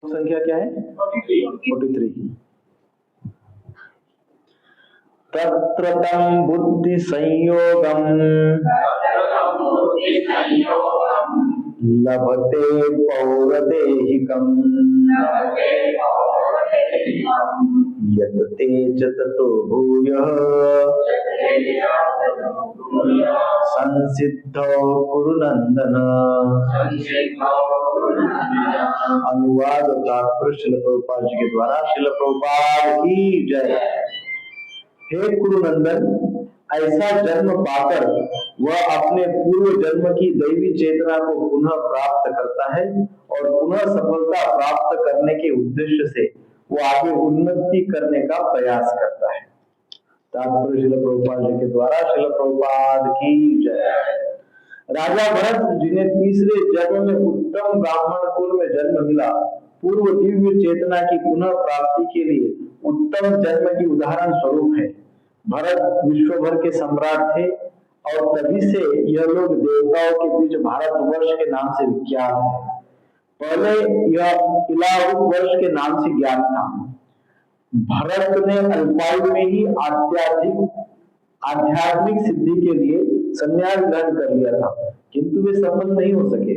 संख्या क्या है? 43। तत्र तं बुद्धि संयोगम लभते पौरदेहिकम् यत् ते च ततो भूयः संसिद्धौ कुरु नंदन। अनुवाद तात्पर्य श्रील प्रभुपाद जी के द्वारा। श्रील प्रभुपाद की जय। हे कुरुनंदन, ऐसा जन्म पाकर वह अपने पूर्व जन्म की दैवी चेतना को पुनः प्राप्त करता है और पुनः सफलता प्राप्त करने के उद्देश्य से वो आगे उन्नति करने का प्रयास करता है। तात्पर्य श्रील प्रभुपाद जी के द्वारा। श्रील प्रभुपाद की जय। राजा भरत जिन्हें तीसरे जन्म में उत्तम ब्राह्मण कुल में जन्म मिला, पूर्व दिव्य चेतना की पुनः प्राप्ति के लिए उत्तम जन्म की उदाहरण स्वरूप है। भरत विश्व भर के सम्राट थे और तभी से यह लोग देवताओं के बीच भारतवर्ष के नाम से विख्यात है। पहले यह इलाहू वर्ष के नाम से ज्ञात था। भरत ने अल्पायु में ही आध्यात्मिक सिद्धि के लिए संन्यास ग्रहण कर लिया था, किंतु वे सफल नहीं हो सके।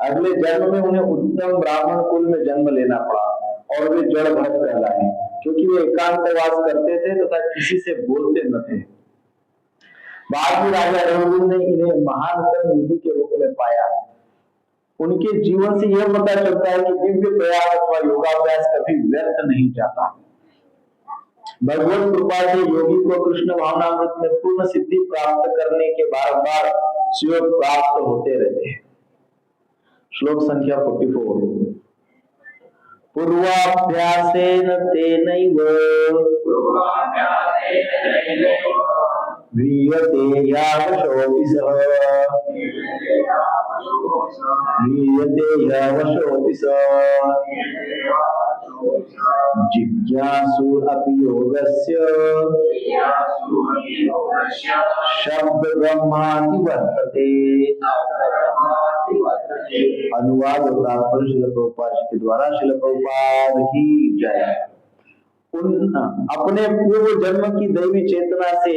अगले जन्म में उन्हें उत्तम ब्राह्मण कुल में जन्म लेना पड़ा और वे जड़ भरत कहलाए, क्योंकि वे एकांतवास करते थे तथा किसी से बोलते न थे। बाद में राजा रघुवीर ने इन्हें महानतम योगी के रूप में पाया। उनके जीवन से यह पता चलता है कि दिव्य प्रयास अथवा योगाभ्यास कभी व्यर्थ नहीं जाता। भगवत कृपा से योगी को कृष्ण भावनामृत में पूर्ण सिद्धि प्राप्त करने के बार-बार सुयोग प्राप्त होते रहते हैं। श्लोक संख्या 44। पूर्वाभ्यासेन तेनैव ह्रियते यावशोऽपि सः जिज्ञासु अपि योगस्य शब्द ब्रह्मादि वर्तते। अनुवाद और तात्पर्य श्रील प्रभुपाद जी के द्वारा। श्रील प्रभुपाद की जय। अपने पूर्व जन्म की दैवी चेतना से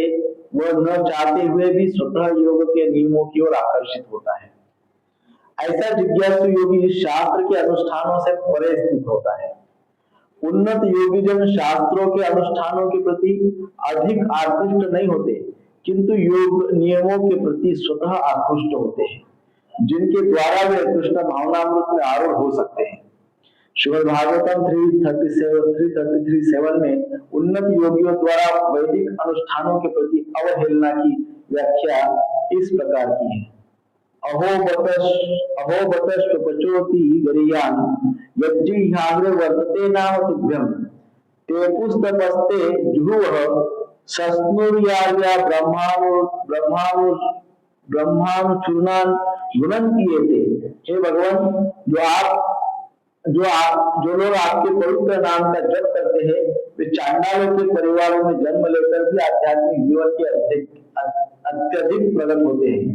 वह न चाहते हुए भी स्वतः योग के नियमों की ओर आकर्षित होता है। ऐसा जिज्ञासु योगी शास्त्र के अनुष्ठानों से परे स्थित होता है। उन्नत योगी जन शास्त्रों के अनुष्ठानों के प्रति अधिक आकृष्ट नहीं होते, किंतु योग नियमों के प्रति स्वतः आकृष्ट होते हैं, जिनके द्वारा वे कृष्ण भावनामृत में आरूढ़ हो सकते हैं। श्रीमद् भागवतम 333:7 में उन्नत योगियों द्वारा वैदिक अनुष्ठानों के प्रति अवहेलना की व्याख्या इस प्रकार की है। अहोबतश्वपचोति गरीयान यज्जिह्याग्रे वर्तते नाम तुभ्यं ते पुस्तपस्ते जुहुवः सस्नुर्यार्या ब्रह्मानुचूर्णान गुणन्तियेते। हे भगवान, जो लोग आपके पवित्र नाम का जप करते हैं, वे चांडालों के परिवारों में जन्म लेकर भी आध्यात्मिक जीवन के अत्यधिक प्रगत होते हैं।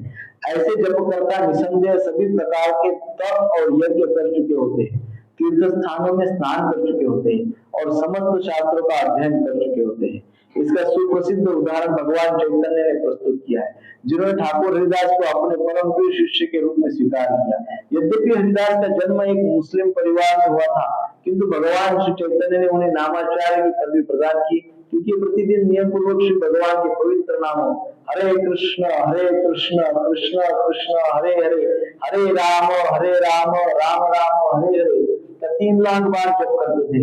ऐसे जपकर्ता निसंदेह सभी प्रकार के तप और यज्ञ कर चुके होते हैं, तीर्थ स्थानों में स्नान कर चुके होते हैं और समस्त शास्त्रों का अध्ययन कर चुके होते हैं। इसका सुप्रसिद्ध उदाहरण भगवान चैतन्य ने प्रस्तुत किया है, जिन्होंने ठाकुर हरिदास को अपने परम प्रिय शिष्य के रूप में स्वीकार किया। यद्यपि हरिदास का जन्म एक मुस्लिम परिवार में हुआ था, किंतु भगवान श्री चैतन्य ने उन्हें नामाचार्य की पदवी प्रदान की, क्योंकि प्रतिदिन नियम पूर्वक श्री भगवान के पवित्र नामों हरे कृष्ण कृष्ण कृष्ण हरे हरे, हरे राम राम राम हरे हरे का 3 लाख बार जप करते थे।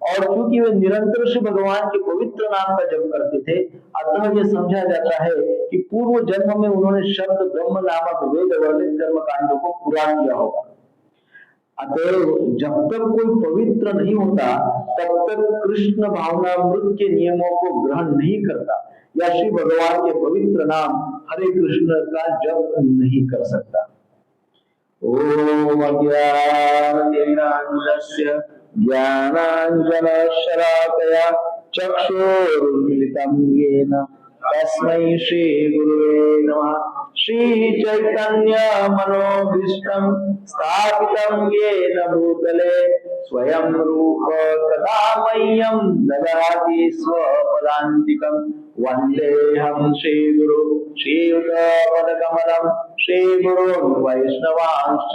और क्योंकि वे निरंतर श्री भगवान के पवित्र नाम का जप करते थे, अतः यह समझा जाता है कि पूर्व जन्म में उन्होंने शब्द ब्रह्म नामक वेद वर्णित कर्म कांडों को पूरा किया होगा। अतः जब तक कोई पवित्र नहीं होता, तब तक कृष्ण भावनामृत के नियमों को ग्रहण नहीं करता या श्री भगवान के पवित्र नाम हरे कृष्ण का जप नहीं कर सकता। ओम अज्ञानतिमिरान्धस्य ज्ञानाञ्जनशलाकया चक्षुरुन्मिलितं येन तस्मै श्री गुरुवे नमः। श्री चैतन्य मनोभीष्टं स्थापितं येन भूतले स्वयं रूप कदा मह्यं ददाति स्वपदान्तिकं। वन्देऽहं श्रीगुरु श्रीयुतपदकमलं श्रीगुरून् वैष्णवांश्च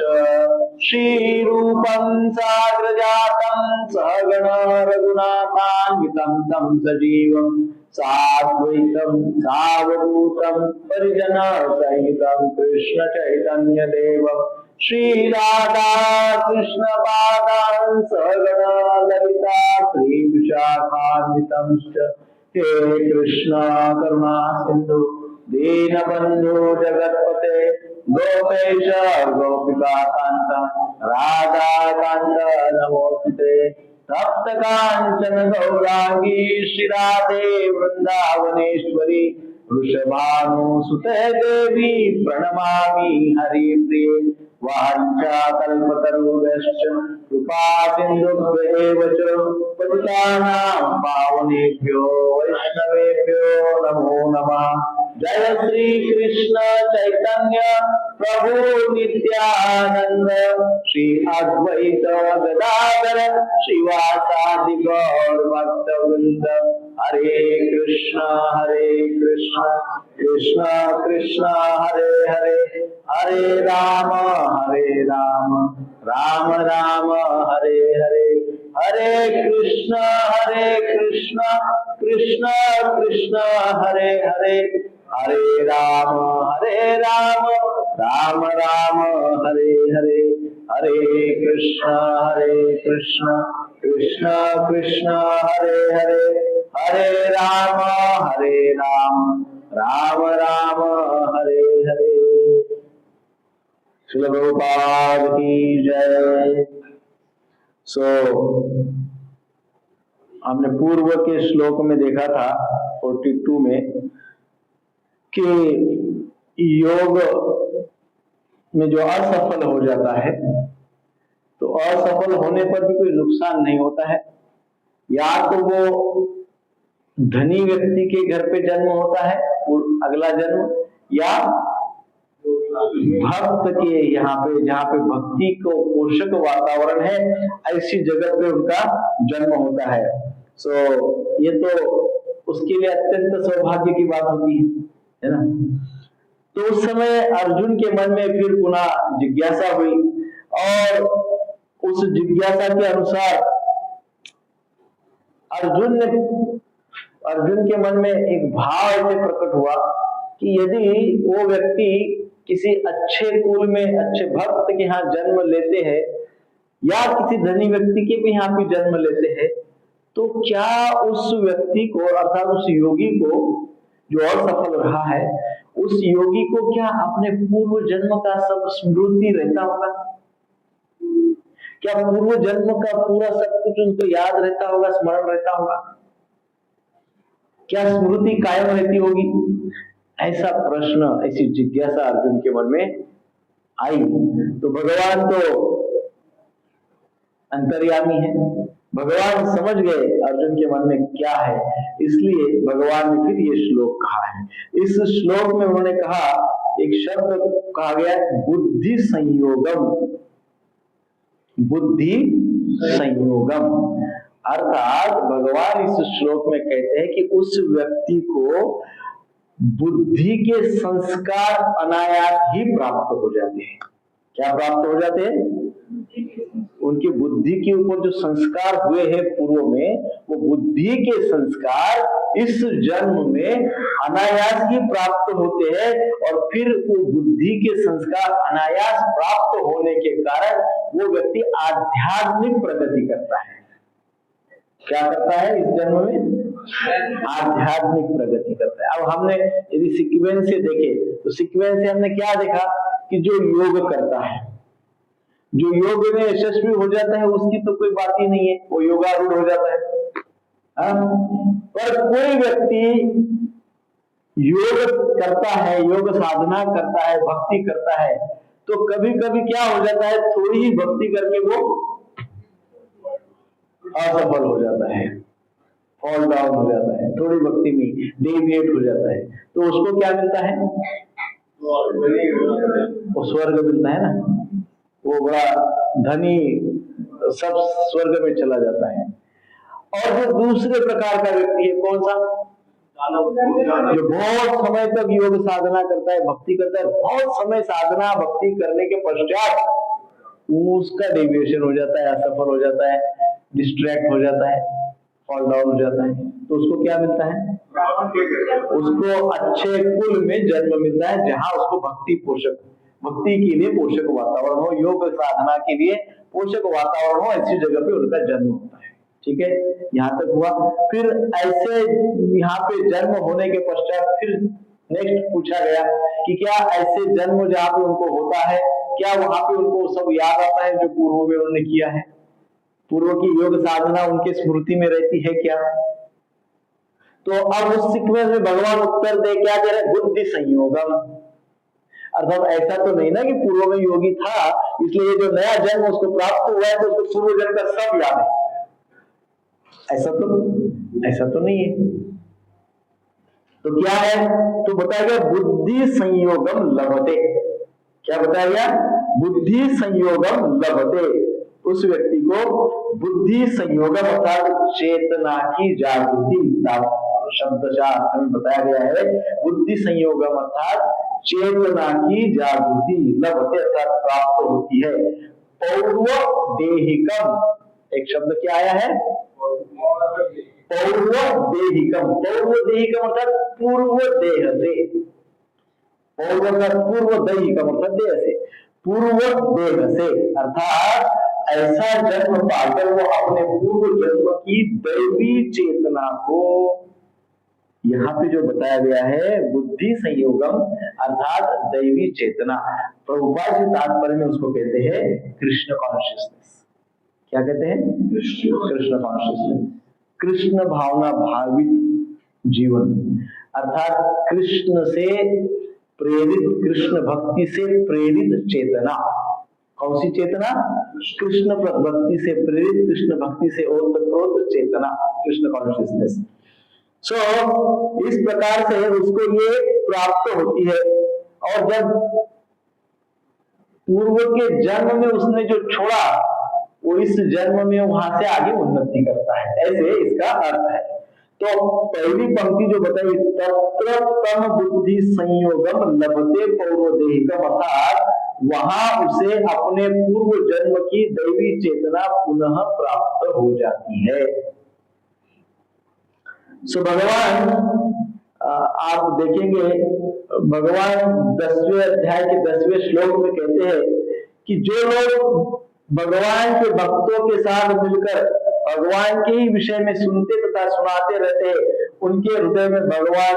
श्रीरूपं साग्रजातं सहगण रघुनाथान्वितं तं सजीवं साद्वैतं सावधूतं परिजनसहितं कृष्ण चैतन्य देवं श्री राधा कृष्ण पादान् सहगण ललिता श्री विशाखान्वितंश्च। हे कृष्ण करुणा सिंधु दीनबंधु जगत्पते गोपेश गोपिका कांत राधा कांत नमोस्तुते। तप्त कांचन गौरांगी श्री राधे वृंदावनेश्वरी वृषभानुसुते देवी प्रणमामि हरिप्रिये। वाञ्छाकल्पतरुभ्यश्च कृपा सिन्धुभ्येव च पतितानां पावनेभ्यो वैष्णवेभ्यो नमो नमः। जय श्री कृष्ण चैतन्य प्रभु नित्यानंद श्री अद्वैत गदाधर श्रीवासादि गौर भक्तवृंद। हरे कृष्ण कृष्ण कृष्ण हरे हरे हरे राम राम राम हरे हरे। हरे कृष्ण कृष्ण कृष्ण हरे हरे हरे राम राम राम हरे हरे। हरे कृष्ण कृष्ण कृष्ण हरे हरे हरे राम राम राम हरे हरे। श्रील प्रभुपाद की जय। हमने पूर्व के श्लोक में देखा था 42 में कि योग में जो असफल हो जाता है तो असफल होने पर भी कोई नुकसान नहीं होता है। या तो वो धनी व्यक्ति के घर पे जन्म होता है अगला जन्म, या भक्त के यहाँ पे जहाँ पे भक्ति को पोषक वातावरण है ऐसी जगह पे उनका जन्म होता है। ये तो उसके लिए अत्यंत सौभाग्य की बात होती है ना। तो उस समय अर्जुन के मन में फिर पुनः जिज्ञासा हुई और उस जिज्ञासा के अनुसार अर्जुन के मन में एक भाव ऐसे प्रकट हुआ कि यदि वो व्यक्ति किसी अच्छे कुल में अच्छे भक्त के यहाँ जन्म लेते हैं या किसी धनी व्यक्ति के भी यहाँ भी जन्म लेते हैं तो क्या उस व्यक्ति को अर्थात उस योगी को जो असफल रहा है उस योगी को क्या अपने पूर्व जन्म का सब स्मृति रहता होगा? क्या पूर्व जन्म का पूरा सब कुछ उनको याद रहता होगा, स्मरण रहता होगा? क्या स्मृति कायम रहती होगी? ऐसा प्रश्न, ऐसी जिज्ञासा अर्जुन के मन में आई। तो भगवान तो अंतर्यामी है, भगवान समझ गए अर्जुन के मन में क्या है, इसलिए भगवान ने फिर ये श्लोक कहा है। इस श्लोक में उन्होंने कहा, एक शब्द कहा गया बुद्धि संयोगम। बुद्धि संयोगम अर्थात भगवान इस श्लोक में कहते हैं कि उस व्यक्ति को बुद्धि के संस्कार अनायास ही प्राप्त हो जाते हैं। क्या प्राप्त हो जाते हैं? उनकी बुद्धि के ऊपर जो संस्कार हुए हैं पूर्व में, वो बुद्धि के संस्कार इस जन्म में अनायास ही प्राप्त होते हैं और फिर वो बुद्धि के संस्कार अनायास प्राप्त होने के कारण वो व्यक्ति आध्यात्मिक प्रगति करता है। क्या करता है? इस जन्म में आध्यात्मिक प्रगति करता है। अब हमने यदि सीक्वेंस से देखे तो सीक्वेंस से हमने क्या देखा कि जो योग करता है, जो योग में यशस्वी हो जाता है उसकी तो कोई बात ही नहीं है, वो योगारूढ़ हो जाता है। पर कोई व्यक्ति योग करता है, योग साधना करता है, भक्ति करता है, तो कभी कभी क्या हो जाता है, थोड़ी ही भक्ति करके वो असफल हो जाता है, फॉल डाउन हो जाता है, थोड़ी भक्ति में डेविएट हो जाता है। तो उसको क्या मिलता है? वो स्वर्ग मिलता है ना, वो बड़ा धनी सब स्वर्ग में चला जाता है। और जो दूसरे प्रकार का व्यक्ति है कौन सा, जो बहुत समय तक योग साधना करता है, भक्ति करता है, बहुत समय साधना भक्ति करने के पश्चात उसका डेविएशन हो जाता है, असफल हो जाता है, डिस्ट्रैक्ट हो जाता है, फॉल डाउन हो जाता है, तो उसको क्या मिलता है, उसको अच्छे कुल में जन्म मिलता है, जहां उसको भक्ति के लिए पोषक वातावरण हो, योग साधना के लिए पोषक वातावरण हो, ऐसी जगह पे उनका जन्म होता है। ठीक है, यहाँ तक हुआ। फिर ऐसे यहाँ पे जन्म होने के पश्चात फिर नेक्स्ट पूछा गया कि क्या ऐसे जन्म जहाँ पे उनको होता है, क्या वहां पे उनको सब याद आता है जो पूर्व में उन्होंने किया है, पूर्व की योग साधना उनके स्मृति में रहती है क्या? तो अब उस सीक्वेंस में भगवान उत्तर दे, क्या कह रहे, बुद्धि संयोगम। अर्थात ऐसा तो नहीं ना कि पूर्व में योगी था इसलिए जो नया जन्म उसको प्राप्त हुआ है तो उसको पूर्व जन्म का सब याद है, ऐसा तो नहीं है। तो क्या है, तो बताया गया बुद्धि संयोगम लभते। क्या बताया गया, बुद्धि संयोगम लभते। उस व्यक्ति को बुद्धि संयोगम अर्थात चेतना की जागृति शब्दशः हमें बताया गया है। बुद्धि संयोगम अर्थात चेतना की जागृति लभते अर्थात प्राप्त होती है। पौर्व देहिकम, एक शब्द क्या आया है, पौर्व देहिकम। पौर्व देहिकम अर्थात पूर्व देह से, पौर्व का पूर्व देहिकम अर्थात देह से, पूर्व देह से अर्थात ऐसा जन्म पाकर वो अपने पूर्व जन्म की दैवी चेतना को, यहाँ पे जो बताया गया है बुद्धि संयोगम अर्थात दैवी चेतना, प्रभुपाद जी तात्पर्य में उसको कहते हैं कृष्ण कॉन्शियसनेस। क्या कहते हैं, कृष्ण कॉन्शियसनेस, कृष्ण भावना भावित जीवन अर्थात कृष्ण से प्रेरित, कृष्ण भक्ति से प्रेरित चेतना। कौन सी चेतना, कृष्ण भक्ति से प्रेरित, कृष्ण भक्ति से ओतप्रोत चेतना, कृष्ण कॉन्शियसनेस। सो इस प्रकार से उसको ये प्राप्त होती है। और जब पूर्व के जन्म में उसने जो छोड़ा वो इस जन्म में वहां से आगे उन्नति करता है, ऐसे इसका अर्थ है। तो पहली पंक्ति जो बताई, तत्र तम बुद्धि संयोगम लभते पौर्वदेहिकम अर्थात वहां उसे अपने पूर्व जन्म की दैवी चेतना पुनः प्राप्त हो जाती है। सो भगवान आप देखेंगे भगवान 10वें अध्याय के 10वें श्लोक में कहते हैं कि जो लोग भगवान के भक्तों के साथ मिलकर भगवान के ही विषय में सुनते तथा सुनाते रहते हैं, उनके हृदय में भगवान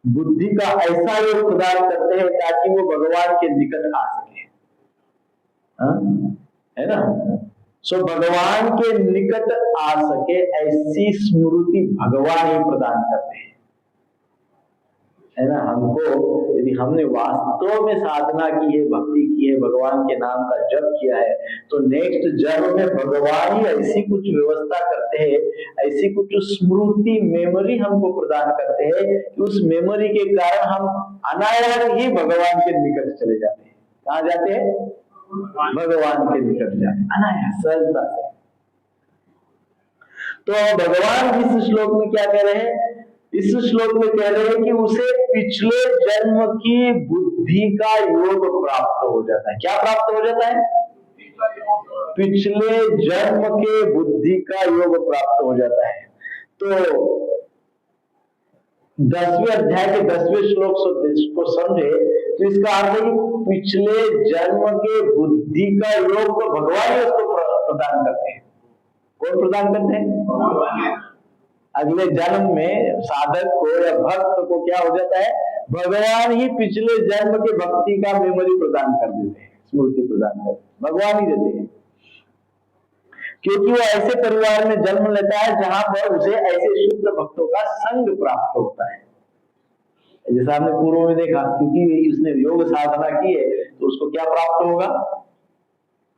बुद्धि का ऐसा योग प्रदान करते हैं ताकि वो भगवान के निकट आ सके, है ना। सो भगवान के निकट आ सके ऐसी स्मृति भगवान ही प्रदान करते हैं, है ना। हमको यदि हमने वास्तव में साधना की है, भक्ति की है, भगवान के नाम का जप किया है, तो नेक्स्ट जन्म में भगवान ही ऐसी कुछ व्यवस्था करते हैं, ऐसी कुछ स्मृति मेमोरी हमको प्रदान करते हैं कि उस मेमोरी के कारण हम अनायास ही भगवान के निकट चले जाते हैं। कहाँ जाते हैं, भगवान के निकट जाते हैं अनायास सहजता से। तो भगवान इस श्लोक में क्या कह रहे हैं, इस श्लोक में कह रहे हैं कि उसे पिछले जन्म की बुद्धि का योग प्राप्त हो जाता है। क्या प्राप्त हो जाता है, पिछले जन्म के बुद्धि का योग प्राप्त हो जाता है। तो 10वें अध्याय के 10वें श्लोक को समझे तो इसका अर्थ है कि पिछले जन्म के बुद्धि का योग तो भगवान ही उसको प्रदान करते हैं। कौन प्रदान करते हैं, अगले जन्म में साधक को या भक्त को क्या हो जाता है, भगवान ही पिछले जन्म के भक्ति का मेमोरी प्रदान कर देते हैं, स्मृति प्रदान कर भगवान ही देते हैं। क्योंकि वो ऐसे परिवार में जन्म लेता है जहां पर उसे ऐसे शुद्ध भक्तों का संग प्राप्त होता है। जैसा हमने पूर्व में देखा, क्योंकि उसने योग साधना की है तो उसको क्या प्राप्त होगा,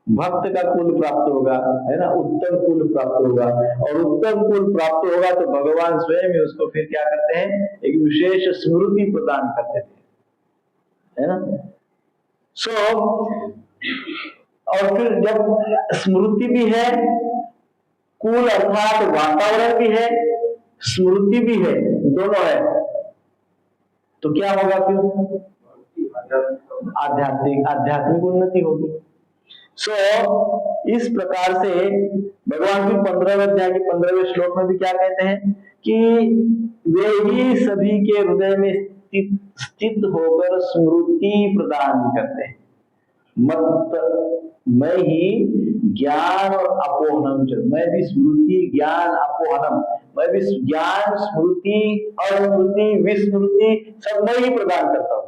भक्त का कुल प्राप्त होगा, है ना, उत्तम कुल प्राप्त होगा। और उत्तम कुल प्राप्त होगा तो भगवान स्वयं ही उसको फिर क्या करते हैं, एक विशेष स्मृति प्रदान करते थे। है ना। और फिर जब स्मृति भी है, कुल अर्थात वातावरण भी है, स्मृति भी है, दोनों है, तो क्या होगा फिर? आध्यात्मिक उन्नति होगी। इस प्रकार से भगवान की 15वें अध्याय के 15वें श्लोक में भी क्या कहते हैं कि वे ही सभी के हृदय में स्थित होकर स्मृति प्रदान करते हैं। मत मैं ही ज्ञान और अपोहनम, मैं भी स्मृति ज्ञान अपोहनम, मैं भी ज्ञान स्मृति अस्मृति विस्मृति सब मैं ही प्रदान करता हूं।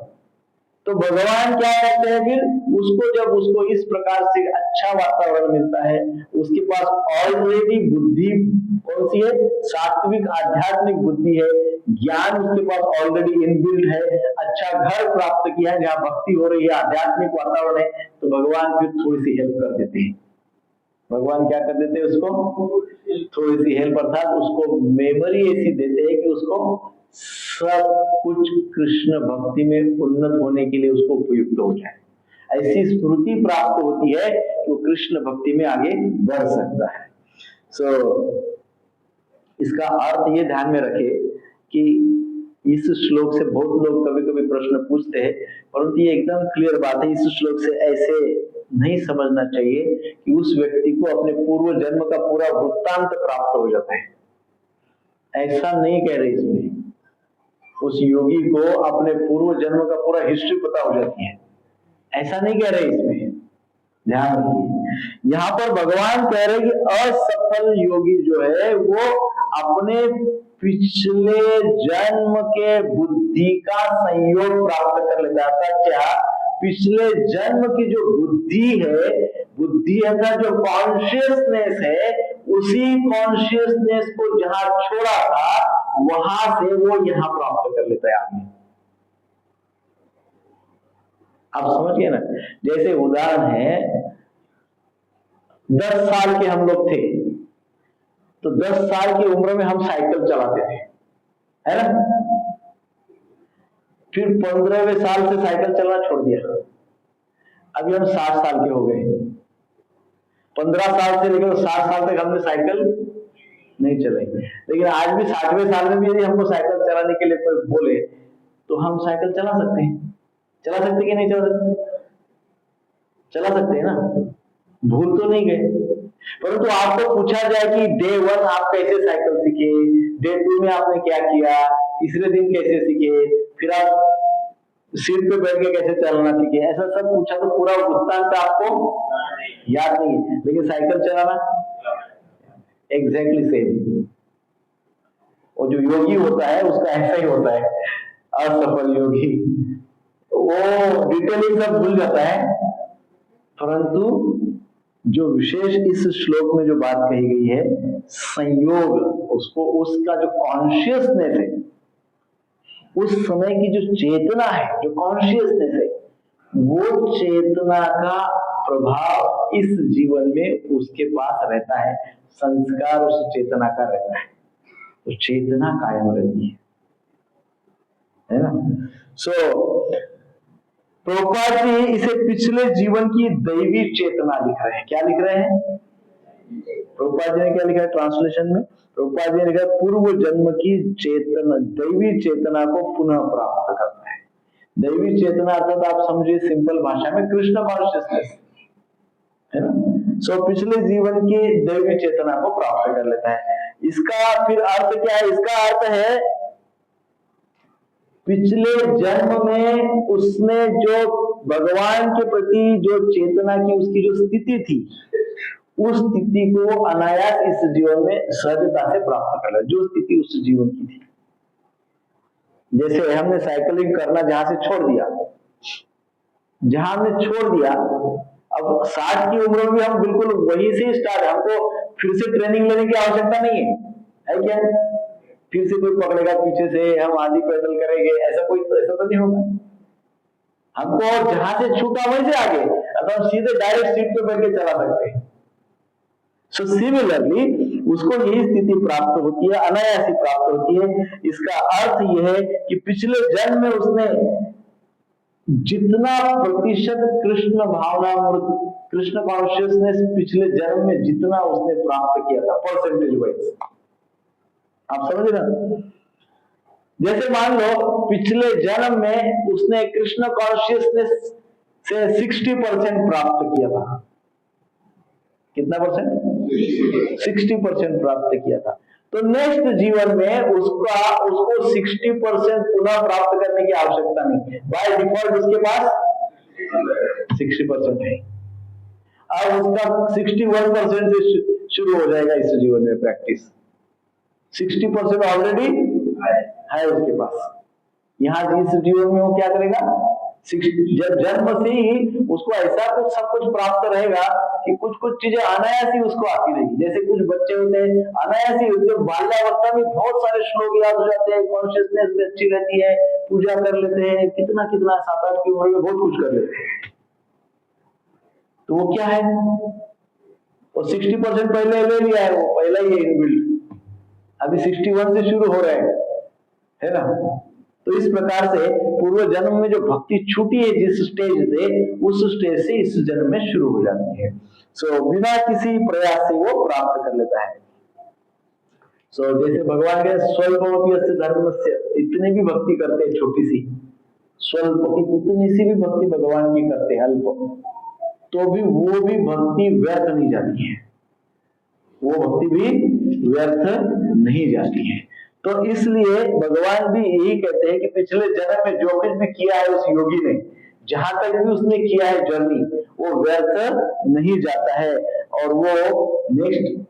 तो भगवान क्या कहते हैं फिर? उसको जब उसको इस प्रकार से अच्छा वातावरण मिलता है, उसके पास ऑलरेडी बुद्धि कौन सी है? सात्विक आध्यात्मिक बुद्धि है, ज्ञान उसके पास ऑलरेडी इनबिल्ट है, अच्छा घर प्राप्त किया है जहाँ भक्ति हो रही है, आध्यात्मिक वातावरण है, तो भगवान फिर थोड़ी सी हेल्प कर देते हैं। भगवान क्या कर देते हैं? उसको थोड़ी सी हेल्प अर्थात उसको मेमोरी ऐसी देते हैं कि उसको सब कुछ कृष्ण भक्ति में उन्नत होने के लिए उसको उपयुक्त हो जाए। ऐसी स्मृति प्राप्त होती है कि वो कृष्ण भक्ति में आगे बढ़ सकता है। इसका अर्थ ये ध्यान में रखे कि इस श्लोक से बहुत लोग कभी कभी प्रश्न पूछते हैं, परंतु ये एकदम क्लियर बात है। इस श्लोक से ऐसे नहीं समझना चाहिए कि उस व्यक्ति को अपने पूर्व जन्म का पूरा वृत्तांत प्राप्त हो जाता है, ऐसा नहीं कह रहे इसमें। उस योगी को अपने पूर्व जन्म का पूरा हिस्ट्री पता हो जाती है, ऐसा नहीं कह रहे इसमें, ध्यान रखिए। यहाँ पर भगवान कह रहे कि असफल योगी जो है वो अपने पिछले जन्म के बुद्धि का संयोग प्राप्त कर लेता है। क्या? पिछले जन्म की जो बुद्धि अर्थात जो कॉन्शियसनेस है, उसी कॉन्शियसनेस को जहां छोड़ा था वहां से वो यहां प्राप्त कर लेता है आदमी। आप समझिए ना, जैसे उदाहरण है 10 साल के हम लोग थे, तो 10 साल की उम्र में हम साइकिल चलाते थे, है ना। फिर 15वें साल से साइकिल चलाना छोड़ दिया, अभी हम 60 साल के हो गए। 15 साल से लेकर 60 साल तक हमने साइकिल नहीं चलाई, लेकिन आज भी 60वें साल में भी यदि हमको साइकिल चलाने के लिए कोई बोले तो हम साइकिल चला सकते हैं। चला सकते कि नहीं चला सकते? चला सकते हैं ना, भूल तो नहीं गए। परंतु आपको पूछा जाए कि डे 1 आप कैसे साइकिल सीखे, डे 2 में आपने क्या किया, तीसरे दिन कैसे सीखे, फिर आप सीट पे बैठ के कैसे चलना सीखे, ऐसा सब पूछा तो पूरा वृत्तांत आपको याद नहीं है, लेकिन साइकिल चलाना एग्जैक्टली सेम। और जो योगी होता है उसका ऐसा ही होता है, असफल योगी, वो डिटेलिंग सब भूल जाता है। परंतु जो विशेष इस श्लोक में जो बात कही गई है, संयोग, उसको उसका जो कॉन्शियसनेस है, उस समय की जो चेतना है, जो कॉन्शियसनेस है, वो चेतना का प्रभाव इस जीवन में उसके पास रहता है, संस्कार उस चेतना का रहता है, तो चेतना कायम रहती है ना। प्रभुपाद जी इसे पिछले जीवन की दैवी चेतना लिख रहे हैं। क्या लिख रहे हैं? प्रभुपाद जी ने क्या लिखा है ट्रांसलेशन में? प्रभुपाद जी ने लिखा पूर्व जन्म की चेतना, दैवी चेतना को पुनः प्राप्त करना है। दैवी चेतना अर्थात आप समझिए सिंपल भाषा में कृष्ण कॉन्शियसनेस, है ना। पिछले जीवन की दैवी चेतना को प्राप्त कर लेता है। इसका फिर अर्थ क्या है? इसका अर्थ है पिछले जन्म में उसने जो भगवान के प्रति जो चेतना की उसकी जो स्थिति थी, उस स्थिति को अनायास इस जीवन में सहजता से प्राप्त कर लिया, जो स्थिति उस जीवन की थी। जैसे हमने साइकिलिंग करना जहां से छोड़ दिया, जहां हमने छोड़ दिया, अब 60 की उम्र में हम बिल्कुल वहीं से स्टार्ट, हमको फिर से ट्रेनिंग लेने की आवश्यकता नहीं है क्या? फिर से कोई पकड़ेगा पीछे से, हम आधी पैदल करेंगे, ऐसा तो नहीं होगा। हमको जहां से छूटा वहीं से आगे, अब हम सीधे डायरेक्ट सीट पे बैठ के चला सकते हैं। सो सिमिलरली उसको यही स्थिति प्राप्त होती है, अनायास ही प्राप्त होती है। इसका अर्थ यह है कि पिछले जन्म में उसने जितना प्रतिशत कृष्ण भावनामृत, कृष्ण कॉन्शियसनेस पिछले जन्म में जितना उसने प्राप्त किया था परसेंटेज वाइज, आप समझ रहे हैं? जैसे मान लो पिछले जन्म में उसने कृष्ण कॉन्शियसनेस से 60% प्राप्त किया था। कितना परसेंट? 60% प्राप्त किया था। तो नेक्स्ट जीवन में उसको 60% पुनः प्राप्त करने की आवश्यकता नहीं, बाय डिफॉल्ट उसके पास 60% है। अब उसका 61% से शुरू हो जाएगा इस जीवन में प्रैक्टिस। 60% ऑलरेडी है उसके पास। यहाँ इस जीवन में वो क्या करेगा, जब जन्म से ही उसको ऐसा कुछ सब कुछ प्राप्त रहेगा कि कुछ कुछ चीजें अनायास ही उसको आती रहेगी। जैसे कुछ बच्चे होते हैं अनायास ही बाल्यावस्था में बहुत सारे श्लोक याद हो जाते हैं, कॉन्शियसनेस भी अच्छी रहती है, पूजा कर लेते हैं, कितना कितना 7-8 की उम्र में बहुत कुछ कर लेते हैं। तो वो क्या है, वो 60% पहले ले लिया है, वो पहला ही इनबिल्ट, अभी 61 से शुरू हो रहा है ना। तो इस प्रकार से पूर्व जन्म में जो भक्ति छूटी है जिस स्टेज से, उस स्टेज से इस जन्म में शुरू हो जाती है। बिना किसी प्रयास से वो प्राप्त कर लेता है। जैसे भगवान के स्वल्पमपि धर्मस्य, इतनी भी भक्ति करते हैं छोटी सी, स्वल्प इतनी सी भी भक्ति भगवान की करते हैं अल्प, तो भी वो भी भक्ति व्यर्थ नहीं जाती है, वो भक्ति भी व्यर्थ नहीं जाती है। तो इसलिए भगवान भी यही कहते हैं कि पिछले जन्म में जो कुछ भी किया है उस योगी ने, जहां तक भी उसने किया है जर्नी, वो व्यर्थ नहीं जाता है और वो नेक्स्ट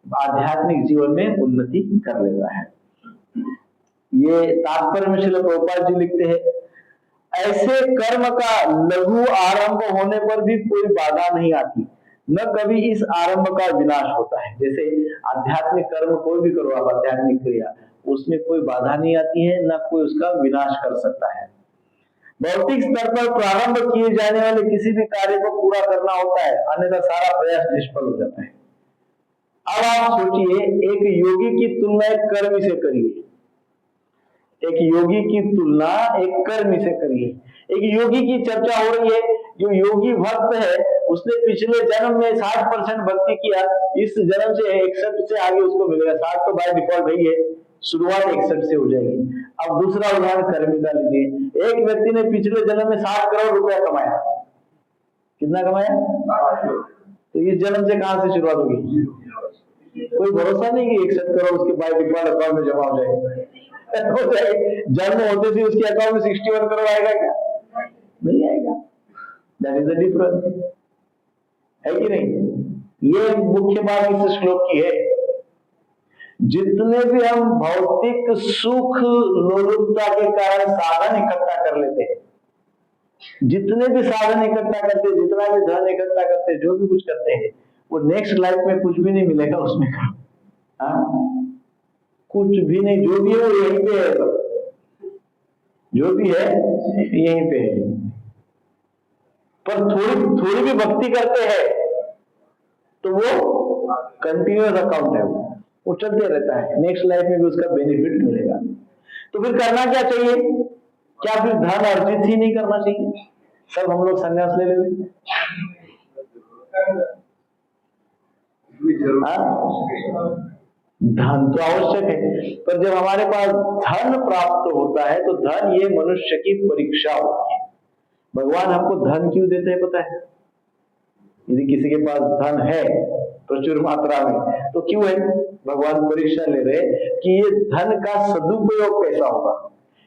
आध्यात्मिक जीवन में उन्नति कर लेता है। ये तात्पर्य में श्रील प्रभुपाद जी लिखते हैं, ऐसे कर्म का लघु आरंभ होने पर भी कोई बाधा नहीं आती, न कभी इस आरंभ का विनाश होता है। जैसे आध्यात्मिक कर्म कोई भी करो आप, आध्यात्मिक क्रिया, उसमें कोई बाधा नहीं आती है, न कोई उसका विनाश कर सकता है। भौतिक स्तर पर प्रारंभ किए जाने वाले किसी भी कार्य को पूरा करना होता है, अन्यथा सारा प्रयास निष्फल हो जाता है। अब आप सोचिए, एक योगी की तुलना एक कर्मी से करिए, एक योगी की तुलना एक कर्मी से करिए। एक योगी की चर्चा हो रही है, जो योगी भक्त है उसने पिछले जन्म में 60% भक्ति किया, इस जन्म से 61 से आगे उसको मिलेगा। 60 तो बाय डिफॉल्ट है, शुरुआत 61 से हो जाएगी। अब दूसरा उदाहरण कर्मी का लीजिए, एक व्यक्ति ने पिछले जन्म में 60 करोड़ रुपया कमाया, कितना कमाया, तो इस जन्म से कहां से शुरुआत होगी, कोई भरोसा नहीं कि 61 करोड़ उसके बाय डिफॉल्ट अकाउंट में जमा हो जाएगा। जन्म होते से उसके अकाउंट में 61 करोड़ आएगा क्या, नहीं आएगा। दैट इज द डिफरेंस, है कि नहीं। ये मुख्य बात इस श्लोक की है। जितने भी हम भौतिक सुख लोलुपता के कारण साधन इकट्ठा कर लेते हैं, जितने भी साधन इकट्ठा करते, जितना भी धन इकट्ठा करते, जो भी कुछ करते हैं, वो नेक्स्ट लाइफ में कुछ भी नहीं मिलेगा उसमें का, कुछ भी नहीं। जो भी है वो यहीं पे है, जो भी है यहीं पे है। पर थोड़ी भी भक्ति करते हैं तो वो कंटिन्यूअस अकाउंट है, वो चलते रहता है, नेक्स्ट लाइफ में भी उसका बेनिफिट मिलेगा। तो फिर करना क्या चाहिए, क्या फिर धन अर्जित ही नहीं करना चाहिए, सब हम लोग संन्यास ले लेंगे। धन तो आवश्यक है, पर जब हमारे पास धन प्राप्त होता है तो धन ये मनुष्य की परीक्षा होती है। भगवान हमको धन क्यों देते हैं पता है, यदि किसी के पास धन है प्रचुर मात्रा में तो क्यों है, भगवान परीक्षा ले रहे कि ये धन का सदुपयोग कैसा होगा,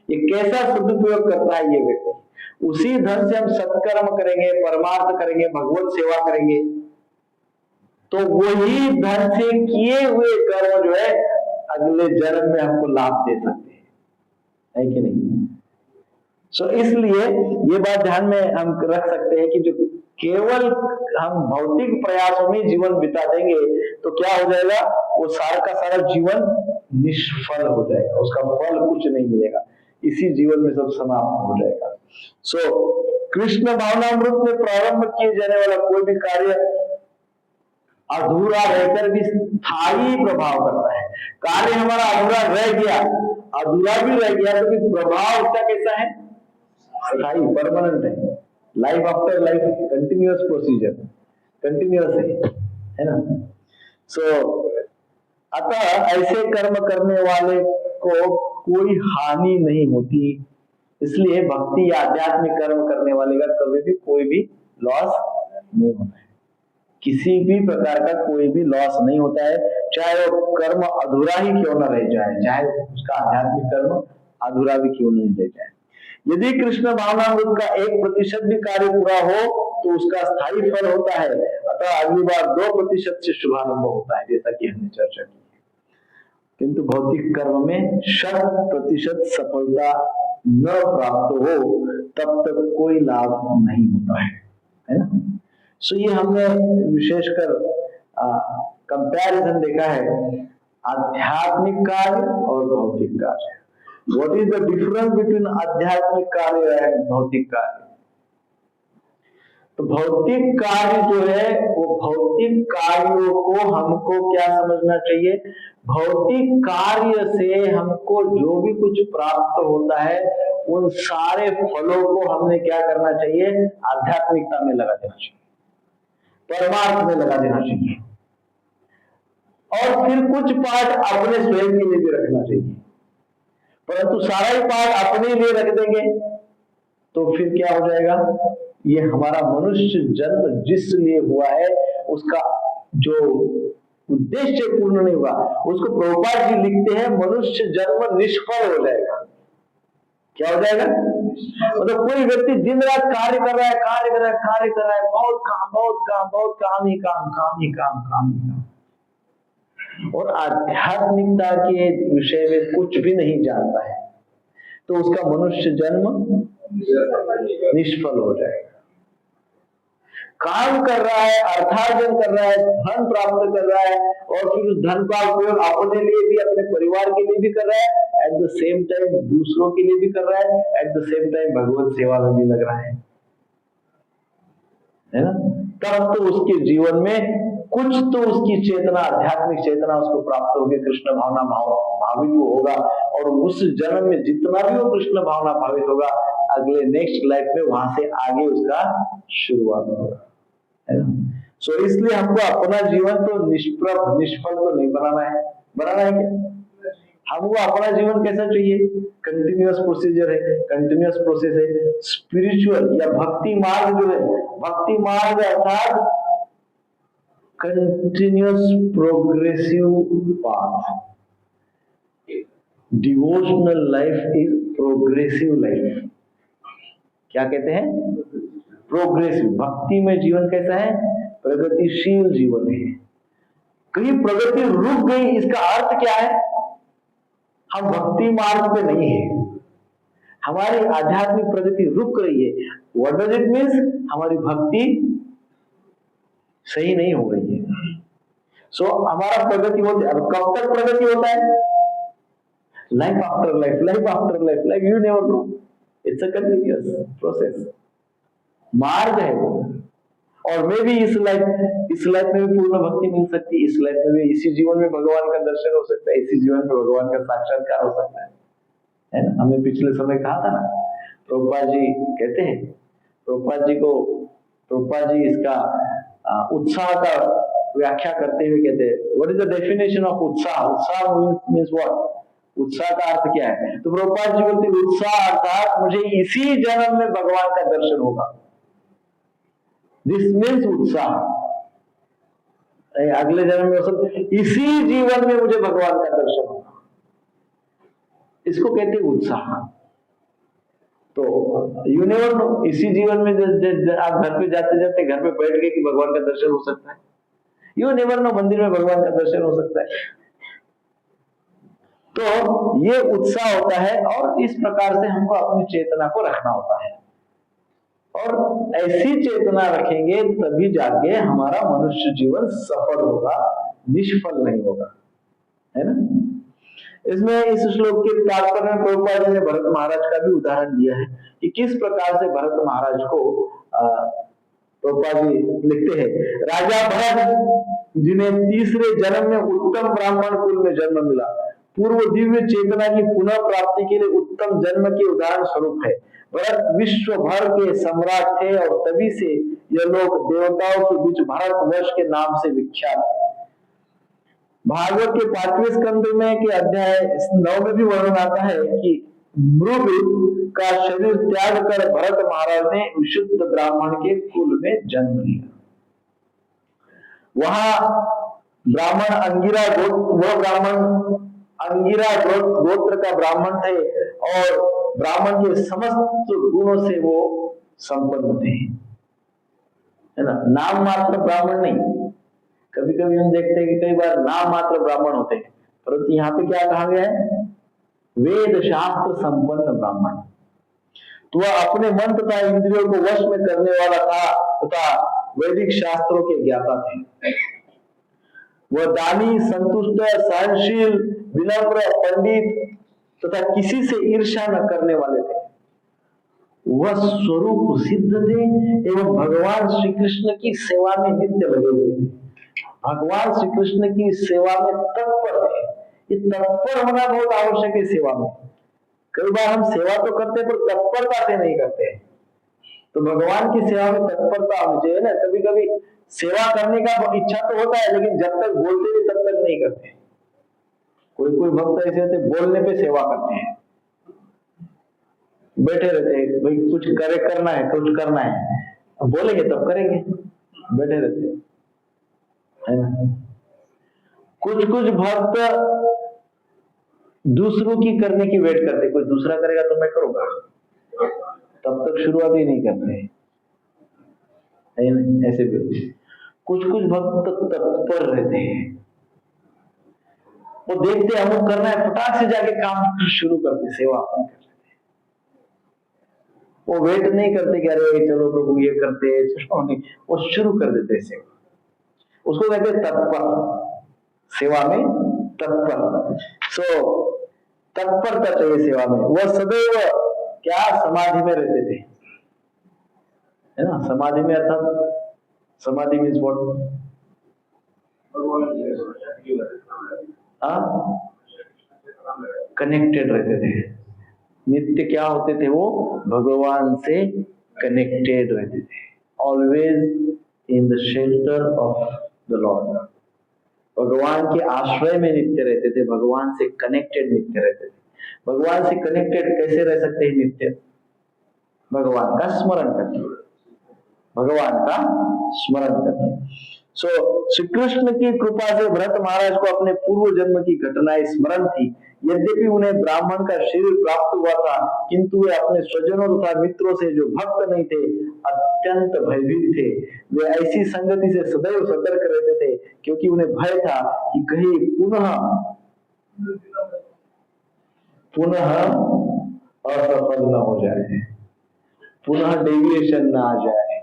ये कैसा सदुपयोग करता है ये व्यक्ति। उसी धन से हम सत्कर्म करेंगे, परमार्थ करेंगे, भगवत सेवा करेंगे, तो वही धन से किए हुए कर्म जो है अगले जन्म में हमको लाभ दे सकते हैं, है कि नहीं। इसलिए ये बात ध्यान में हम रख सकते हैं कि जो केवल हम भौतिक प्रयासों में जीवन बिता देंगे तो क्या हो जाएगा, वो सारा का सारा जीवन निष्फल हो जाएगा, उसका फल कुछ नहीं मिलेगा, इसी जीवन में सब समाप्त हो जाएगा। कृष्ण भावनामृत में प्रारंभ किए जाने वाला कोई भी कार्य अधूरा रहकर भी स्थायी प्रभाव करता है। कार्य हमारा अधूरा रह गया, अधूरा भी रह गया तो भी प्रभाव उसका कैसा है, स्थायी परमानेंट है, life after life continuous procedure, continuous है ना। सो अतः ऐसे कर्म करने वाले को कोई हानि नहीं होती, इसलिए भक्ति या आध्यात्मिक कर्म करने वाले का कभी भी कोई भी लॉस नहीं होता है, किसी भी प्रकार का कोई भी लॉस नहीं होता है, चाहे वो कर्म अधूरा ही क्यों न रह जाए, चाहे उसका आध्यात्मिक कर्म अधूरा भी क्यों नहीं रह जाए। यदि कृष्ण भावनामृत का 1% भी कार्य पूरा हो तो उसका स्थायी फल होता है, अतः अगली बार 2% से शुभारंभ होता है, जैसा कि हमने चर्चा की। किंतु भौतिक कर्म में 100% सफलता न प्राप्त हो तब तक कोई लाभ नहीं होता है ना। सो ये हमने विशेषकर कंपैरिजन देखा है आध्यात्मिक कार्य और भौतिक कार्य। What is the difference between आध्यात्मिक कार्य एंड भौतिक कार्य? तो भौतिक कार्य जो है वो भौतिक कार्यों को हमको क्या समझना चाहिए, भौतिक कार्य से हमको जो भी कुछ प्राप्त होता है उन सारे फलों को हमने क्या करना चाहिए, आध्यात्मिकता में लगा देना चाहिए, परमार्थ में लगा देना चाहिए, और फिर कुछ पार्ट अपने स्वयं के लिए भी रखना चाहिए। परंतु सारा ही पार्ट अपने लिए रख देंगे तो फिर क्या हो जाएगा, ये हमारा मनुष्य जन्म जिस लिए हुआ है उसका जो उद्देश्य पूर्ण नहीं हुआ। उसको प्रभुपाद जी लिखते हैं मनुष्य जन्म निष्फल हो जाएगा। क्या हो जाएगा, मतलब कोई व्यक्ति दिन रात कार्य कर रहा है, कार्य कर रहा है, कार्य कर रहा है, बहुत काम, बहुत काम, बहुत काम ही काम, काम ही काम, काम ही काम, और आध्यात्मिकता के विषय में कुछ भी नहीं जानता है, तो उसका मनुष्य जन्म निष्फल हो जाएगा। काम कर रहा है, अर्थार्जन कर रहा है, धन प्राप्त कर रहा है, और फिर उस धन का उपयोग अपने लिए भी, अपने परिवार के लिए भी कर रहा है, एट द सेम टाइम दूसरों के लिए भी कर रहा है, एट द सेम टाइम भगवत सेवा में भी लग रहा है ना। तब तो उसके जीवन में कुछ तो उसकी चेतना, आध्यात्मिक चेतना उसको प्राप्त होगी, कृष्ण भावना भावित होगा, और उस जन्म में जितना भी वो कृष्ण भावना भावित होगा अगले नेक्स्ट लाइफ में वहां से आगे उसका शुरुआत होगा, है ना। सो इसलिए हमको अपना जीवन तो निष्प्रभ, निष्फल तो नहीं बनाना है। बनाना है क्या, हमको अपना जीवन कैसा चाहिए, कंटिन्यूअस प्रोसीजर है, कंटिन्यूअस प्रोसेस है। स्पिरिचुअल या भक्ति मार्ग जो है, भक्ति मार्ग अर्थात continuous progressive path. Devotional life is progressive life. क्या कहते हैं, प्रोग्रेसिव। भक्ति में जीवन कैसा है, प्रगतिशील जीवन है। कहीं प्रगति रुक गई, इसका अर्थ क्या है, हम भक्ति मार्ग पे नहीं है, हमारी आध्यात्मिक प्रगति रुक रही है। व्हाट डज इट मीन्स, हमारी भक्ति सही नहीं हो रही है। सो हमारा प्रगति होती है, अब कब तक प्रगति होता है, life after life, life after life, life you never know, it's a continuous process, मार्ग है वो। और मे भी इस लाइफ में भी पूर्ण भक्ति मिल सकती है, इस लाइफ में भी, इसी जीवन में भगवान का दर्शन हो सकता है, इसी जीवन में भगवान का साक्षात्कार हो सकता है ना। हमने पिछले समय कहा था ना, प्रभुपाद जी कहते हैं, प्रभुपाद जी इसका उत्साह का व्याख्या करते हुए कहते हैं, what is the definition of उत्साह, उत्साह मींस व्हाट, उत्साह का अर्थ क्या है। तो प्रभुपाद जी बोलते हैं उत्साह अर्थात मुझे इसी जन्म में भगवान का दर्शन होगा, दिस मीन्स उत्साह। अगले जन्म में सब, इसी जीवन में मुझे भगवान का दर्शन होगा, इसको कहते हैं उत्साह। तो यू नेवर नो, इसी जीवन में आप घर पे जाते जाते घर पे बैठ गए कि भगवान का दर्शन हो सकता है, यू नेवर नो, मंदिर में भगवान का दर्शन हो सकता है। तो ये उत्साह होता है, और इस प्रकार से हमको अपनी चेतना को रखना होता है, और ऐसी चेतना रखेंगे तभी जाके हमारा मनुष्य जीवन सफल होगा, निष्फल नहीं होगा, है ना। इसमें इस श्लोक के तात्पर्य में प्रभुपाद जी ने भरत महाराज का भी उदाहरण दिया है कि किस प्रकार से भरत महाराज को प्रभुपाद जी लिखते हैं, राजा भरत जिन्हें तीसरे जन्म में उत्तम ब्राह्मण कुल में जन्म मिला, पूर्व दिव्य चेतना की पुनः प्राप्ति के लिए उत्तम जन्म के उदाहरण स्वरूप है। भरत विश्व भर के सम्राट थे और तभी से यह लोग देवताओं के बीच भारतवर्ष के नाम से विख्यात है। भागवत के 5वें स्कंद में के अध्याय 9 में भी वर्णन आता है कि मृग का शरीर त्याग कर भरत महाराज ने विशुद्ध ब्राह्मण के कुल में जन्म लिया। वहां ब्राह्मण अंगिरा गोत्र का ब्राह्मण थे और ब्राह्मण के समस्त गुणों से वो संपन्न थे, है ना। नाम मात्र ब्राह्मण नहीं, कभी कभी हम देखते हैं कि कई बार नाम मात्र ब्राह्मण होते हैं, परंतु यहाँ पे क्या कहा गया है, वेद शास्त्र संपन्न ब्राह्मण। तो वह अपने मन तथा इंद्रियों को वश में करने वाला था तथा वैदिक शास्त्रों के ज्ञाता थे। वह दानी, संतुष्ट, सहनशील, विनम्र, पंडित तथा किसी से ईर्ष्या न करने वाले थे। वह स्वरूप सिद्ध थे एवं भगवान श्री कृष्ण की सेवा में नित्य लगे हुए थे। भगवान श्री कृष्ण की सेवा में तत्पर थे। ये तत्पर होना बहुत आवश्यक है सेवा में। कई बार हम सेवा तो करते पर तत्परता से नहीं करते, तो भगवान की सेवा में तत्परता होनी चाहिए ना। कभी कभी सेवा करने का इच्छा तो होता है, लेकिन जब तक बोलते नहीं तब तक नहीं करते। कोई कोई भक्त ऐसे होते बोलने पे सेवा करते हैं, बैठे रहते हैं, भाई कुछ करना है, कुछ करना है, अब बोलेंगे तब करेंगे, बैठे रहते हैं, है ना। कुछ कुछ भक्त दूसरों की करने की वेट करते, कोई दूसरा करेगा तो मैं करूंगा, तब तक शुरुआत ही नहीं करते, ऐसे भी। कुछ कुछ भक्त तत्पर रहते हैं, वो देखते हैं हमको करना है, फटाक से जाके काम शुरू करते, सेवा अपनी कर लेते। वो वेट नहीं करते कि अरे चलो प्रभु ये करते हैं, चलो नहीं, वो शुरू कर देते हैं सेवा। उसको कहते हैं तत्पर, सेवा में तत्पर। तत्परता चाहिए सेवा में। वह सदैव क्या समाधि में रहते थे, है ना। समाधि में अर्थात समाधि मीन्स व्हाट, कनेक्टेड रहते थे। नित्य क्या होते थे वो, भगवान से कनेक्टेड रहते थे। Always in the shelter of the Lord, भगवान के आश्रय में नित्य रहते थे, भगवान से कनेक्टेड नित्य रहते थे। भगवान से कनेक्टेड कैसे रह सकते हैं नित्य, भगवान का स्मरण करके, भगवान का स्मरण करके। श्री कृष्ण की कृपा से भरत महाराज को अपने पूर्व जन्म की घटनाएं स्मरण थी। यद्यपि उन्हें ब्राह्मण का शरीर प्राप्त हुआ था, किंतु वे अपने स्वजनों तथा मित्रों से जो भक्त नहीं थे अत्यंत भयभीत थे। वे ऐसी संगति से सदैव सतर्क रहते थे, क्योंकि उन्हें भय था कि कहीं पुनः असफल न हो जाए, पुनः डेविएशन न आ जाए,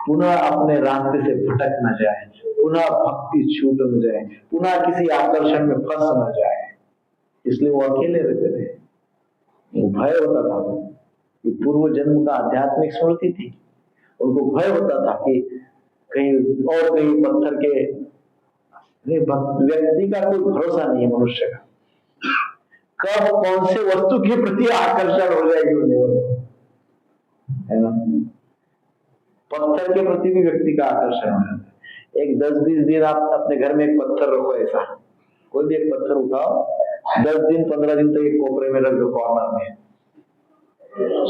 पुनः अपने रास्ते से भटक न जाए, पुनः भक्ति छूट न जाए, पुनः किसी आकर्षण में फंस न जाए। इसलिए वो अकेले रहते थे। वो भय होता था कि पूर्व जन्म का आध्यात्मिक स्मृति थी, उनको भय होता था कि कहीं पत्थर के, व्यक्ति का कोई भरोसा नहीं है मनुष्य का, कब कौन से वस्तु के प्रति आकर्षण हो जाएगी उन्हें, है ना। पत्थर के प्रति भी व्यक्ति का आकर्षण हो जाता है। एक 10-20 दिन आप अपने घर में एक पत्थर रखो, ऐसा कोई भी एक पत्थर उठाओ, 10 दिन 15 दिन तक एक कोपरे में रख दो कॉर्नर में।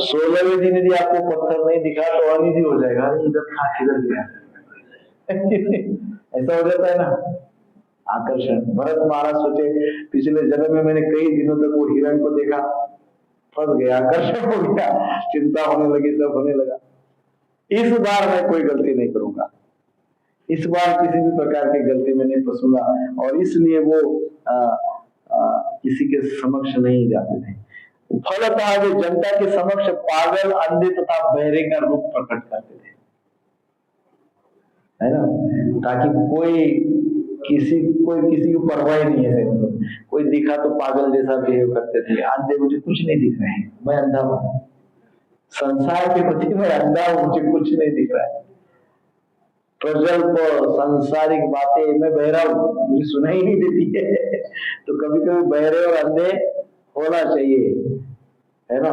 16वें दिन यदि आपको पत्थर नहीं दिखा तो अनईजी हो जाएगा, इधर था किधर गया ऐसा हो जाता है ना, आकर्षण। भरत महाराज सोचे पिछले जन्म में मैंने कई दिनों तक वो हिरण को देखा, फंस गया, आकर्षण हो गया, चिंता होने लगी, सब होने लगा। इस बार मैं कोई गलती नहीं करूंगा, इस बार किसी भी प्रकार की गलती में नहीं फंसूंगा, और इसलिए वो किसी के समक्ष नहीं जाते थे। फलतः वे जनता के समक्ष पागल, अंधे तथा बहरे का रूप प्रकट करते थे, है ना, ताकि कोई किसी की परवाह नहीं है। मतलब कोई दिखा तो पागल जैसा बिहेव करते थे, अंधे मुझे कुछ नहीं दिख रहे हैं, मैं अंधा हूं, संसार के प्रति मैं अंधा हूं, मुझे कुछ नहीं दिख रहा है, प्रजल्प सांसारिक बातें मैं बहरा हूं, मुझे सुनाई नहीं देती है। तो कभी कभी बहरे और अंधे होना चाहिए, है ना।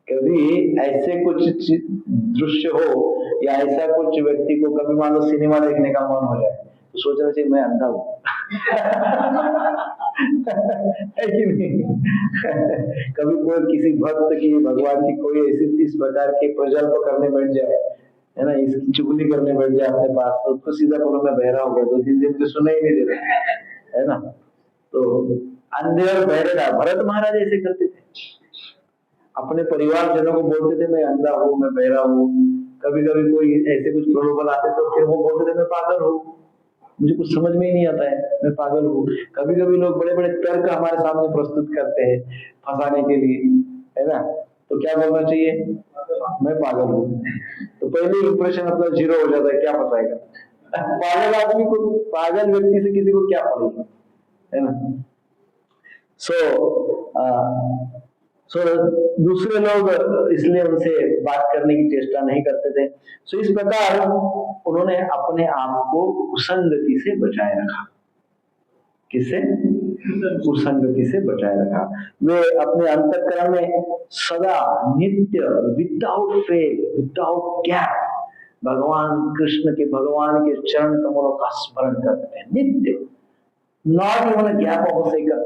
कभी ऐसे कुछ दृश्य हो या ऐसा कुछ व्यक्ति को कभी मान लो सिनेमा देखने का मन हो जाए तो सोचना चाहिए मैं अंधा हूं। है कि नहीं? कभी कोई किसी भक्त की भगवान की कोई ऐसी इस प्रकार के प्रजल्प करने बैठ जाए, है ना, इसकी चुगली करने बैठ जाए अपने पास, तो उसको सीधा बोलो मैं बहरा हो गया, 2-3 दिन मुझे सुना ही नहीं दे रहा, है ना। तो अंधे और बहरे का भरत महाराज ऐसे करते थे, अपने परिवार जनों को बोलते थे मैं अंधा हूँ, मैं बहरा हूँ। कभी कभी कोई ऐसे कुछ प्रलोभन आते तो फिर वो बोलते थे मैं पागल हूँ, मुझे कुछ समझ में ही नहीं आता है, मैं पागल हूँ। कभी कभी लोग बड़े बड़े तर्क हमारे सामने प्रस्तुत करते हैं फंसाने के लिए, है ना, तो क्या बोलना चाहिए, मैं पागल हूँ। तो पहले इंप्रेशन अपना 0 हो जाता है, क्या फंसाएगा। पागल आदमी को, पागल व्यक्ति से किसी को क्या पड़ेगा, है ना। सो दूसरे लोग इसलिए उनसे बात करने की चेष्टा नहीं करते थे। सो इस प्रकार उन्होंने अपने आप को कुसंगति से बचाए रखा। किससे? कुसंगति से बचाए रखा। वे अपने अंतःकरण में सदा नित्य विदाउट फेल, विदाउट गैप भगवान कृष्ण के, भगवान के चरण कमलों का स्मरण करते हैं नित्य, not even a gap of a second.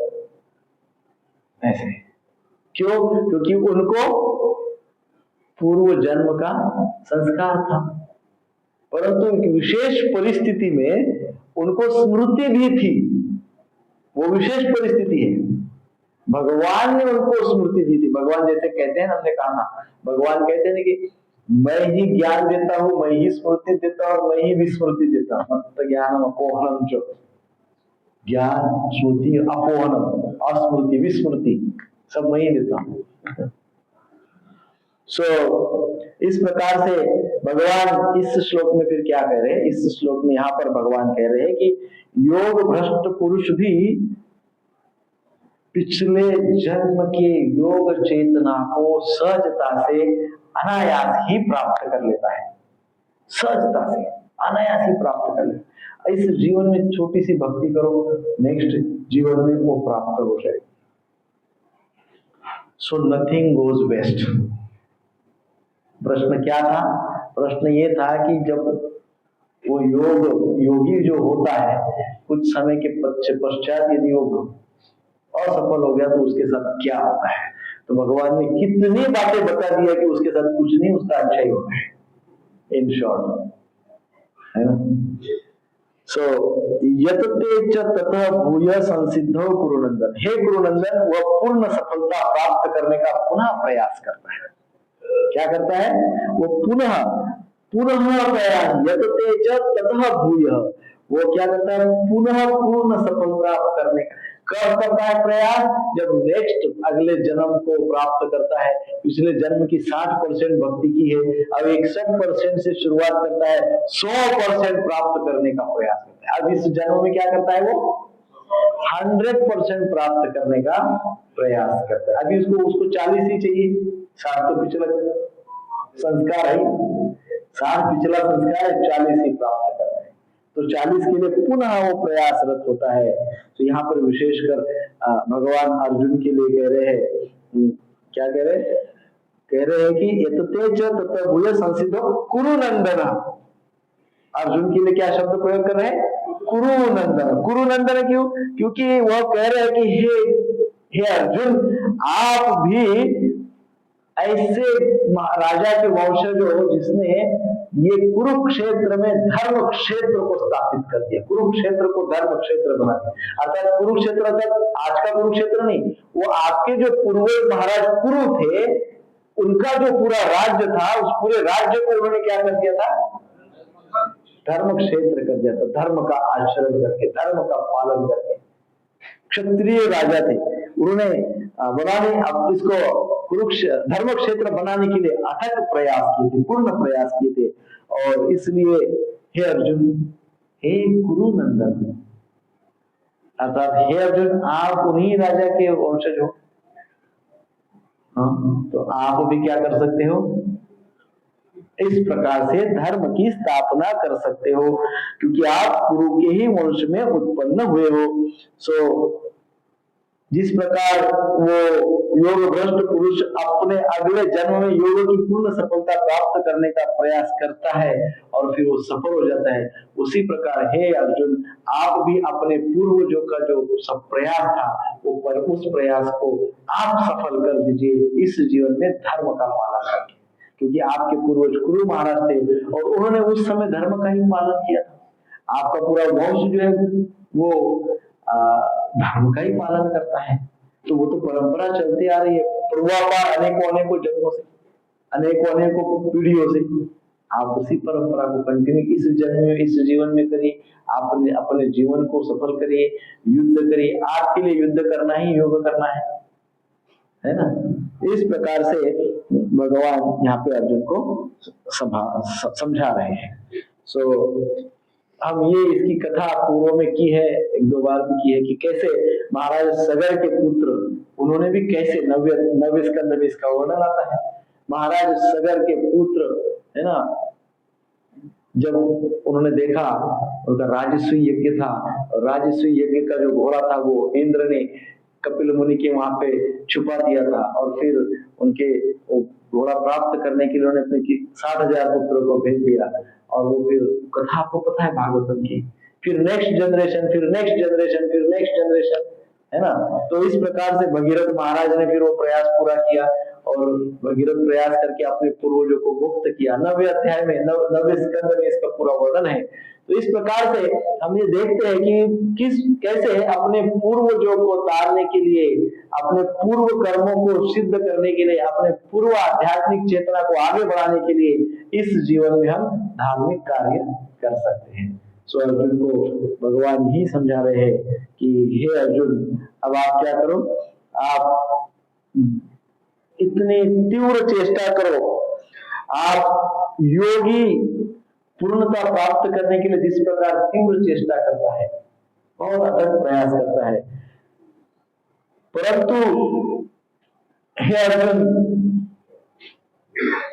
ऐसे क्यों? क्योंकि उनको पूर्व जन्म का संस्कार था, परंतु एक विशेष परिस्थिति में उनको स्मृति भी थी। वो विशेष परिस्थिति है, भगवान ने उनको स्मृति दी थी। भगवान जैसे कहते हैं, हमने कहा ना, भगवान कहते हैं कि मैं ही ज्ञान देता हूं, मैं ही स्मृति देता हूं, मैं ही विस्मृति देता हूं। तो ज्ञानम अपोहनम जो, ज्ञान स्मृति अपोहनम, अस्मृति विस्मृति सब मैं ही देता हूं। इस प्रकार से भगवान इस श्लोक में फिर क्या कह रहे हैं, इस श्लोक में यहां पर भगवान कह रहे हैं कि योग भ्रष्ट पुरुष भी पिछले जन्म के योग चेतना को सहजता से अनायास ही प्राप्त कर लेता है, सहजता से अनायास ही प्राप्त कर लेता। इस जीवन में छोटी सी भक्ति करो, नेक्स्ट जीवन में वो प्राप्त हो जाए। So nothing goes waste. प्रश्न क्या था? प्रश्न ये था कि जब वो योगी जो होता है, कुछ समय के पश्चात यदि वो असफल हो गया तो उसके साथ क्या होता है। तो भगवान ने कितनी बातें बता दिया कि उसके साथ कुछ नहीं, उसका अच्छा ही होता है, इन शॉर्ट, है ना। यतते च ततः भूय संसिद्धो कुरुनंदन। हे कुरुनंदन, वह पूर्ण सफलता प्राप्त करने का पुनः प्रयास करता है। क्या करता है? वो पुनः प्रयास, यतते च ततः भूय, वो क्या करता है? पुनः पूर्ण सफलता करने का कब करता है प्रयास? जब नेक्स्ट अगले जन्म को प्राप्त करता है। पिछले जन्म की 60% भक्ति की है, अब 61% से शुरुआत करता है, 100% प्राप्त करने का प्रयास करता है। अब इस जन्म में क्या करता है? वो 100% प्राप्त करने का प्रयास करता है। अभी उसको 40 ही चाहिए, 60 तो पिछला संस्कार है, 60 पिछला संस्कार है, 40 ही प्राप्त करना है। तो 40 के लिए पुनः वो प्रयासरत होता है। तो यहाँ पर विशेषकर भगवान अर्जुन के लिए कह रहे हैं, क्या कह रहे हैं? कह रहे हैं कि यतते च ततः भूय संसिद्धो कुरुनंदन। अर्जुन के लिए क्या शब्द प्रयोग कर रहे हैं? कुरुनंदन। कुरुनंदन क्यों? क्योंकि वह कह रहे हैं कि हे अर्जुन, आप भी ऐसे राजा के वंशज हो जिसने ये कुरुक्षेत्र में धर्म क्षेत्र को स्थापित कर दिया, कुरुक्षेत्र को धर्म क्षेत्र बना दिया। अर्थात कुरुक्षेत्र अर्थात आज का कुरुक्षेत्र नहीं, वो आपके जो पूर्वज महाराज कुरु थे, उनका जो पूरा राज्य था, उस पूरे राज्य को उन्होंने क्या कर दिया था? धर्म क्षेत्र कर दिया था। धर्म का आचरण करके, धर्म का पालन करके। क्षत्रिय राजा थे, उन्होंने बनाने अब इसको धर्म क्षेत्र बनाने के लिए अथक प्रयास किए थे, पूर्ण प्रयास किए थे। और इसलिए हे अर्जुन, हे कुरुनंदन, अर्थात हे अर्जुन, आप उन्हीं राजा के वंशज हो। तो आप भी क्या कर सकते हो? इस प्रकार से धर्म की स्थापना कर सकते हो, क्योंकि आप कुरु के ही वंश में उत्पन्न हुए हो। जिस प्रकार वो योग भ्रष्ट पुरुष अपने अगले जन्म में योग की पूर्ण सफलता प्राप्त करने का प्रयास करता है और फिर वो सफल हो जाता है, उसी प्रकार हे अर्जुन, आप भी अपने पूर्वजों का जो सब प्रयास था वो पर उस प्रयास को आप सफल कर दीजिए इस जीवन में धर्म का पालन करके, क्योंकि आपके पूर्वज कुरु महाराज थे और उन्होंने उस समय धर्म का ही पालन किया था। आपका पूरा वंश जो है वो धर्म का ही पालन करता है, तो वो तो परंपरा चलती आ रही है पूर्वापार अनेकों अनेकों जन्मों से, अनेकों अनेकों पीढ़ियों से। आप उसी परंपरा को कंटिन्यू इस जन्म में इस जीवन में करिए, आप अपने जीवन को सफल करिए, युद्ध करिए, आपके लिए युद्ध करना ही योग करना है ना। इस प्रकार से भगवान यहाँ पे अर्जुन को समझा रहे हैं। सो हम ये इसकी कथा पूर्व में की है, एक दो बार भी की है कि कैसे महाराज सगर के पुत्र, उन्होंने भी कैसे नव्य स्कंद में इसका वर्णन आता है। महाराज सगर के पुत्र है ना, जब उन्होंने देखा उनका राजस्वी यज्ञ था, और राजस्वी यज्ञ का जो घोड़ा था वो इंद्र ने कपिल मुनि के वहां पे छुपा दिया था, और फिर उनके घोड़ा प्राप्त करने के लिए उन्होंने अपने 60,000 पुत्रों को भेज दिया, और वो फिर कथा आपको पता है भागवतम की, फिर नेक्स्ट जनरेशन, फिर नेक्स्ट जनरेशन, फिर नेक्स्ट जनरेशन, है ना। तो इस प्रकार से भगीरथ महाराज ने फिर वो प्रयास पूरा किया, और भगीरथ प्रयास करके अपने पूर्वजों को मुक्त किया। 9वें अध्याय में 9वें स्कंद में इसका पूरा वर्णन है। तो इस प्रकार से हम ये देखते हैं कि कैसे अपने पूर्वजों को तारने के लिए, अपने पूर्व कर्मों को सिद्ध करने के लिए, अपने पूर्व आध्यात्मिक चेतना को आगे बढ़ाने के लिए इस जीवन में हम धार्मिक कार्य कर सकते हैं। सो अर्जुन को भगवान ही समझा रहे हैं कि हे अर्जुन, अब आप क्या करो, आप इतनी तीव्र चेष्टा करो, आप योगी पूर्णता प्राप्त करने के लिए जिस प्रकार तीव्र चेष्टा करता है, बहुत अथक प्रयास करता है, परंतु हे अर्जुन,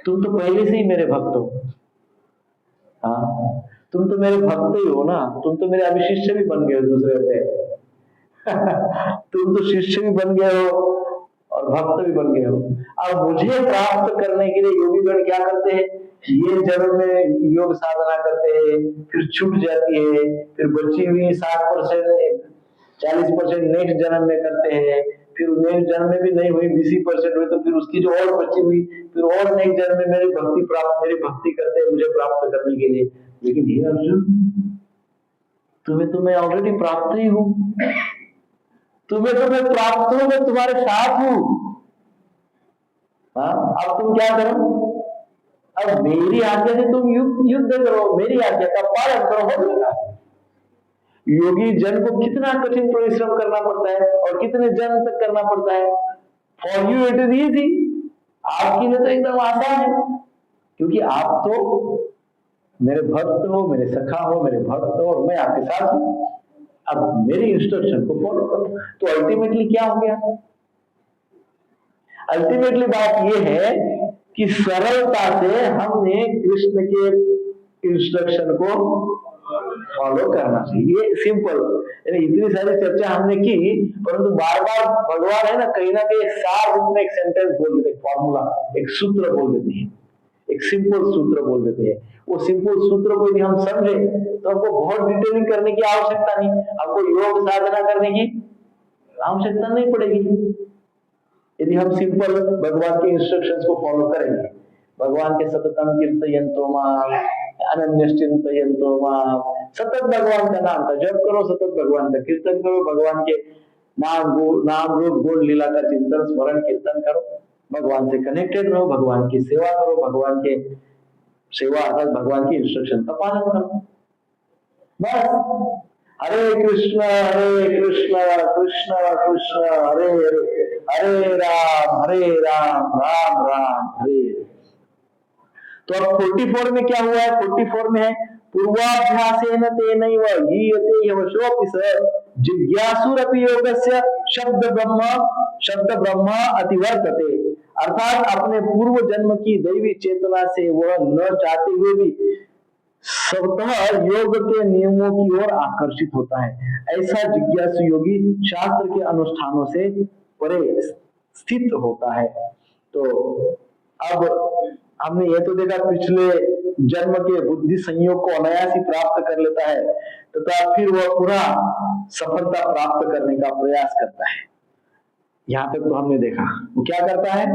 तुम तो पहले से ही मेरे भक्त हो। हाँ, तुम तो मेरे भक्त ही हो ना, तुम तो मेरे अभी शिष्य भी बन गए हो दूसरे से तुम तो शिष्य भी बन गए हो और भक्त भी बन गए हो। अब मुझे प्राप्त करने के लिए योगीगण क्या करते हैं, ये जन्म में योग साधना करते हैं, फिर छूट जाती है, फिर बची हुई 60% 40% नेक्स्ट जन्म में करते हैं, फिर नेक्स्ट जन्म में भी नहीं हुई 20% हुई, तो फिर उसकी जो और बची हुई फिर और नेक्स्ट जन्म में मेरी भक्ति करते हैं मुझे प्राप्त करने के लिए। लेकिन हे अर्जुन, तुम्हें तो मैं ऑलरेडी प्राप्त ही हूं, तुम्हें तो मैं प्राप्त हूं, मैं तुम्हारे साथ हूं। अब तुम क्या करो, अब मेरी आज्ञा से तुम युद्ध करो, मेरी आज्ञा का पालन करो, हो जाएगा। योगी जन को कितना कठिन परिश्रम करना पड़ता है और कितने जन्म तक करना पड़ता है। For you it is easy, आपके लिए तो एकदम आसान है, क्योंकि आप तो मेरे भक्त हो, मेरे सखा हो, मेरे भक्त हो, और मैं आपके साथ हूं। अब मेरी इंस्ट्रक्शन को फॉलो करो। तो अल्टीमेटली क्या हो गया, अल्टीमेटली बात यह है कि सरलता से हमने कृष्ण के इंस्ट्रक्शन को फॉलो करना चाहिए। ये सिंपल, इतनी सारी चर्चा हमने की, परंतु बार बार भगवान है ना कहीं एक सार रूप में एक सेंटेंस बोल देते, फॉर्मूला, एक सूत्र बोल देते हैं, एक सिंपल सूत्र बोल देते हैं। वो सिंपल सूत्र को यदि हम समझे तो हमको बहुत डिटेलिंग करने की आवश्यकता नहीं, हमको योग साधना करने की आवश्यकता नहीं पड़ेगी यदि हम सिंपल भगवान के इंस्ट्रक्शंस को फॉलो करेंगे। भगवान के सततम कीर्तयन्तो मां अनन्यश्चिन्तयन्तो मां, सतत भगवान का नाम का जप करो, सतत भगवान का कीर्तन करो, भगवान के नाम रूप गुण लीला का चिंतन स्मरण कीर्तन करो, भगवान से कनेक्टेड रहो, भगवान की सेवा करो, भगवान के सेवा अर्थात भगवान की इंस्ट्रक्शन का पालन करो, बस। हरे कृष्ण कृष्ण कृष्ण हरे हरे, हरे राम राम राम हरे। तो अब 44 में क्या हुआ है, 44 में है पूर्वाभ्यासेन तेनैव हीयते यवशोऽपि स जिज्ञासुरपि योगस्य शब्द ब्रह्म अतिवर्तते। अर्थात अपने पूर्व जन्म की दैवी चेतना से वह न चाहते हुए भी स्वतः योग के नियमों की ओर आकर्षित होता है। ऐसा जिज्ञासु योगी शास्त्र के अनुष्ठानों से परे स्थित होता है। तो अब हमने ये तो देखा पिछले जन्म के बुद्धि संयोग को अनायास ही प्राप्त कर लेता है तथा फिर वह पूरा सफलता प्राप्त करने का प्रयास करता है। यहां तक तो हमने देखा वो क्या करता है,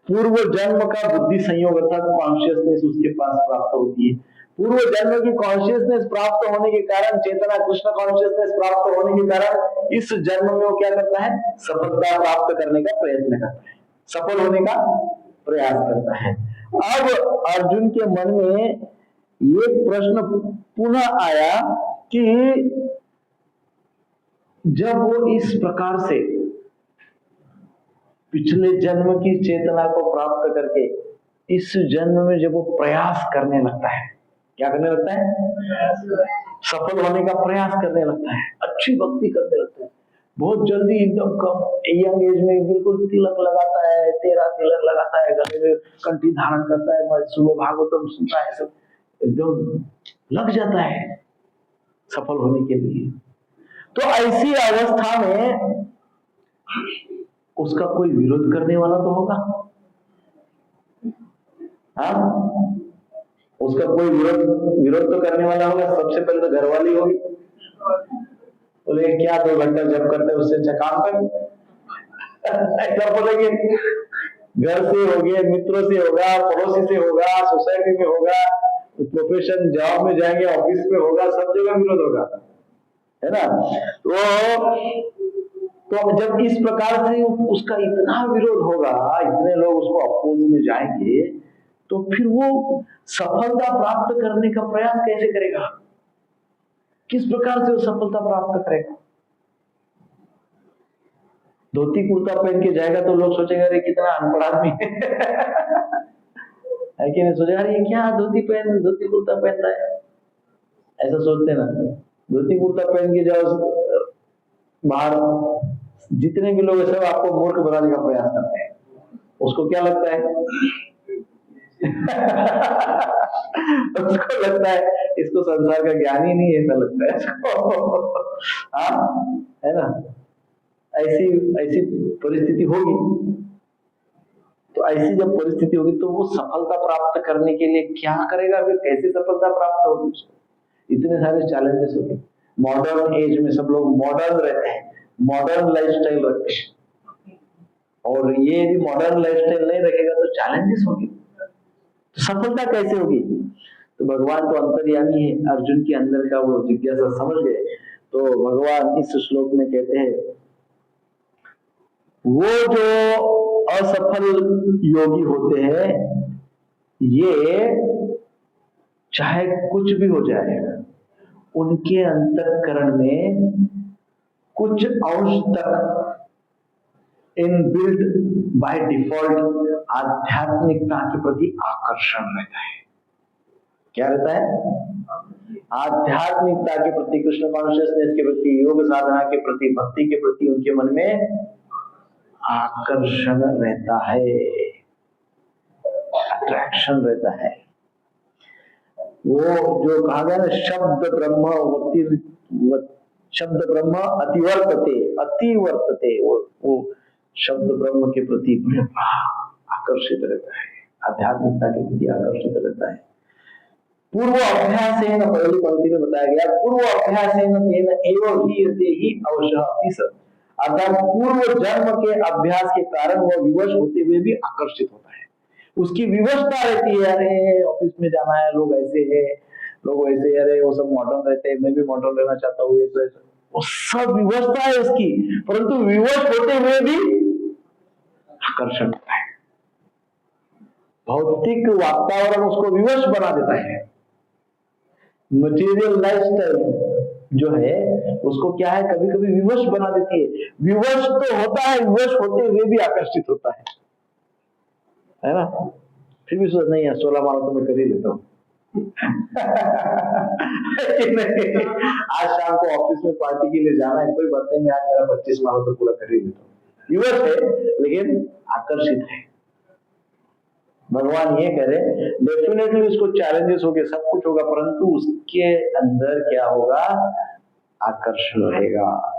पूर्व जन्म का बुद्धि संयोग अर्थात कॉन्शियसनेस उसके पास प्राप्त होती है। पूर्व जन्म की कॉन्शियसनेस प्राप्त होने के कारण, चेतना कृष्ण कॉन्शियसनेस प्राप्त होने के कारण इस जन्म में वो क्या करता है, सफलता प्राप्त करने का प्रयत्न करता है, सफल होने का प्रयास करता है। अब अर्जुन के मन में ये प्रश्न पुनः आया कि जब वो इस प्रकार से पिछले जन्म की चेतना को प्राप्त करके इस जन्म में जब वो प्रयास करने लगता है, क्या करने लगता है, सफल होने का प्रयास करने लगता है, अच्छी भक्ति करने लगता है, बहुत जल्दी एकदम कम यंग एज में बिल्कुल तिलक लगाता है, 13 तिलक लगाता है, गले में कंठी धारण करता है, सुबह भागवतम सुनता है, सब एकदम लग जाता है सफल होने के लिए। तो ऐसी अवस्था में उसका कोई विरोध करने वाला तो होगा, हाँ, उसका कोई विरोध तो करने वाला होगा। सबसे पहले तो घर वाली होगी, बोले क्या 2 घंटा जब करते उससे अच्छा काम कर ऐसा बोलेंगे। घर से हो गए, मित्रों से होगा, पड़ोसी से होगा, सोसाइटी में होगा, प्रोफेशन जॉब में जाएंगे, ऑफिस में होगा, सब जगह विरोध होगा, है ना। तो जब इस प्रकार से उसका इतना विरोध होगा, इतने लोग उसको अपोज में जाएंगे, तो फिर वो सफलता प्राप्त करने का प्रयास कैसे करेगा, किस प्रकार से वो सफलता प्राप्त करेगा। धोती कुर्ता पहन के जाएगा तो लोग सोचेंगे अरे कितना अनपढ़ आदमी है कि नहीं, सोचेगा अरे क्या धोती कुर्ता पहन रहा है, ऐसा सोचते ना। धोती कुर्ता पहन के जाओ बाहर, जितने भी लोग सब आपको मूर्ख बनाने का प्रयास करते हैं। उसको क्या लगता है उसको लगता है इसको संसार का ज्ञान ही नहीं, ऐसा लगता है इसको हाँ, है ना। ऐसी परिस्थिति होगी। तो ऐसी जब परिस्थिति होगी तो वो सफलता प्राप्त करने के लिए क्या करेगा, फिर कैसे सफलता प्राप्त होगी उसको, इतने सारे चैलेंजेस होंगे। मॉडर्न एज में सब लोग मॉडर्न रहते हैं, मॉडर्न लाइफस्टाइल रखते हैं, और ये यदि मॉडर्न लाइफस्टाइल नहीं रखेगा तो चैलेंजेस होंगे, तो सफलता कैसे होगी। तो भगवान तो अंतर्यामी है, अर्जुन के अंदर का वो जिज्ञासा समझ गए। तो भगवान इस श्लोक में कहते हैं, वो जो असफल योगी होते हैं, ये चाहे कुछ भी हो जाए, उनके अंतःकरण में कुछ अंश तक इनबिल्ट बाय डिफॉल्ट आध्यात्मिकता के प्रति आकर्षण रहता है। क्या रहता है, आध्यात्मिकता के प्रति, कृष्ण कॉन्शियसनेस के प्रति, योग साधना के प्रति, भक्ति के प्रति उनके मन में आकर्षण रहता है, अट्रैक्शन रहता है। वो जो कहा गया ना, शब्द ब्रह्म अतिवर्तते, वो शब्द ब्रह्म के प्रति आकर्षित रहता है, आध्यात्मिकता के प्रति आकर्षित रहता है। पूर्व अभ्यास है, पहली पंक्ति में बताया गया, पूर्व अभ्यास ही अवश्य, अर्थात पूर्व जन्म के अभ्यास के कारण वह विवश होते हुए भी आकर्षित होता है। उसकी विवशता रहती है, अरे ऑफिस में जाना है, लोग ऐसे है, लोग वैसे, अरे वो सब मॉडर्न रहते हैं, मैं भी मॉडर्न रहना चाहता हूँ, ऐसा वो सब विवशता है उसकी, परंतु विवश होते हुए भी आकर्षण होता है। भौतिक वातावरण उसको विवश बना देता है। मटेरियल लाइफस्टाइल जो है उसको क्या है, कभी कभी विवश बना देती है। विवश तो होता है, विवश होते हुए भी आकर्षित होता है ना। फिर भी सोच नहीं है, 16 माला तो मैं कर ही लेता हूँ आज शाम को ऑफिस में पार्टी के लिए जाना है, कोई बात नहीं, मैं आज मेरा 25 माला तो पूरा कर ही लेता हूँ। विवश है लेकिन आकर्षित है। भगवान ये कह रहे, डेफिनेटली उसको चैलेंजेस होंगे, सब कुछ होगा, परंतु उसके अंदर क्या होगा? आकर्षण रहेगा,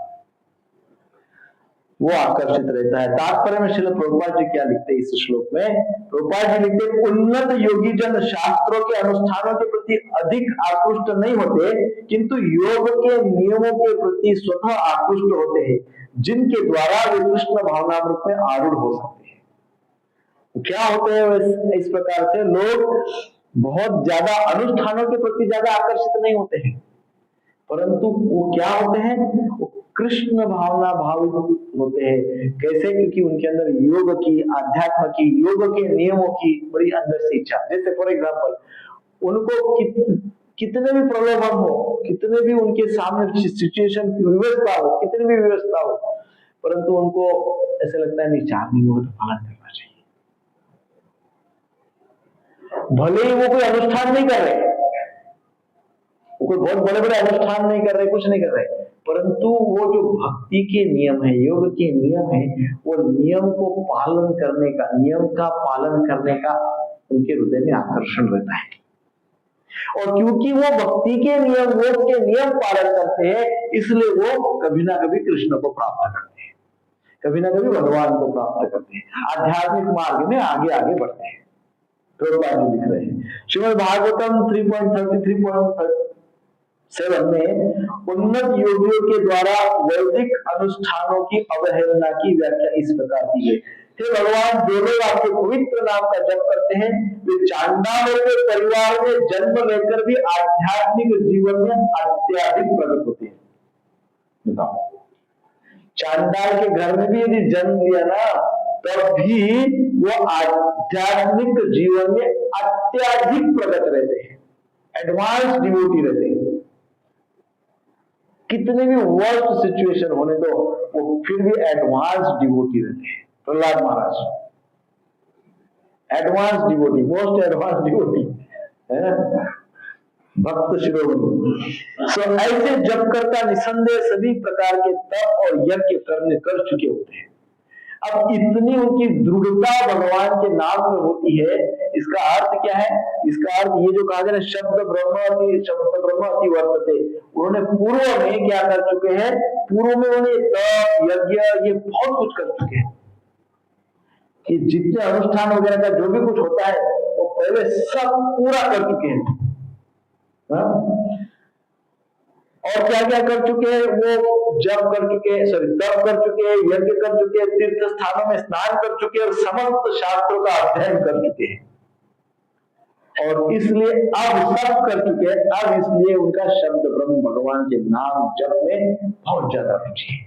वो आकर्षित रहता है। तात्पर्य में श्रील प्रभुपाद जी क्या लिखते हैं इस श्लोक में? प्रभुपाद जी लिखते हैं, उन्नत योगी जन शास्त्रों के अनुष्ठानों के प्रति अधिक आकृष्ट नहीं होते, किंतु योग के नियमों के प्रति स्वतः आकृष्ट होते हैं, जिनके द्वारा वे कृष्ण भावनामृत में आरूढ़ हो सकते हैं। क्या होते हैं इस प्रकार से लोग? बहुत ज्यादा अनुष्ठानों के प्रति ज्यादा आकर्षित नहीं होते हैं, परंतु वो क्या होते हैं? वो कृष्ण भावना भावित होते हैं। कैसे? क्योंकि उनके अंदर योग की, अध्यात्म की, योग के नियमों की बड़ी अंदर से इच्छा। जैसे फॉर एग्जांपल, उनको कितने भी प्रलोभन हो, कितने भी उनके सामने सिचुएशन की व्यवस्था हो, कितनी भी व्यवस्था हो, परंतु उनको ऐसा लगता है नहीं, चाहनी हो तो पालन करना चाहिए। भले ही वो कोई अनुष्ठान नहीं कर रहे, कोई बहुत बड़े बड़े अनुष्ठान नहीं कर रहे, कुछ नहीं कर रहे, परंतु वो जो भक्ति के नियम है, योग के नियम है, वो नियम को पालन करने का, नियम का पालन करने का उनके हृदय में आकर्षण रहता है। और क्योंकि वो भक्ति के नियम, योग के नियम पालन करते हैं, इसलिए वो कभी ना कभी कृष्ण को प्राप्त करते हैं, कभी ना कभी भगवान को प्राप्त करते हैं, आध्यात्मिक मार्ग में आगे आगे बढ़ते हैं। प्रभुपाद जी लिख रहे हैं श्रीमद् भागवतम 3.33.7 में, उन्नत योगियों के द्वारा वैदिक अनुष्ठानों की अवहेलना की व्याख्या इस प्रकार की है। हे भगवान, जो लोग आपके पवित्र नाम का जप करते हैं, वे चांडालों के परिवार में जन्म लेकर भी आध्यात्मिक जीवन में अत्यधिक प्रगत होते हैं। बताओ, चांडाल के घर में भी यदि जन्म लिया ना, तब भी वो आध्यात्मिक जीवन में अत्यधिक प्रगत रहते हैं, एडवांस डिवोटी रहते हैं। कितने भी वर्स्ट सिचुएशन होने दो, वो फिर भी एडवांस डिवोटी रहते हैं। Prahlad Maharaj advance devotee, most advance devotee है, भक्त शिरोमणि। सो ऐसे जप करता निसंदेह सभी प्रकार के तप और यज्ञ कर चुके होते हैं। अब इतनी उनकी दृढ़ता भगवान के नाम में होती है, इसका अर्थ क्या है? इसका अर्थ ये जो कहा गया शब्द ब्रह्म अति वर्तते, उन्होंने पूर्व में क्या कर चुके हैं? पूर्व में उन्होंने तप, यज्ञ, ये बहुत कुछ कर चुके हैं कि जितने अनुष्ठान वगैरह का जो भी कुछ होता है, वो पहले सब पूरा कर चुके हैं। और क्या क्या कर चुके हैं? वो जप कर चुके हैं, तप कर चुके हैं, यज्ञ कर चुके हैं, तीर्थ स्थानों में स्नान कर चुके हैं, और समस्त शास्त्रों का अध्ययन कर चुके हैं। और इसलिए अब सब कर चुके हैं, अब इसलिए उनका शब्द ब्रह्म भगवान के नाम जप में बहुत ज्यादा रुचि है।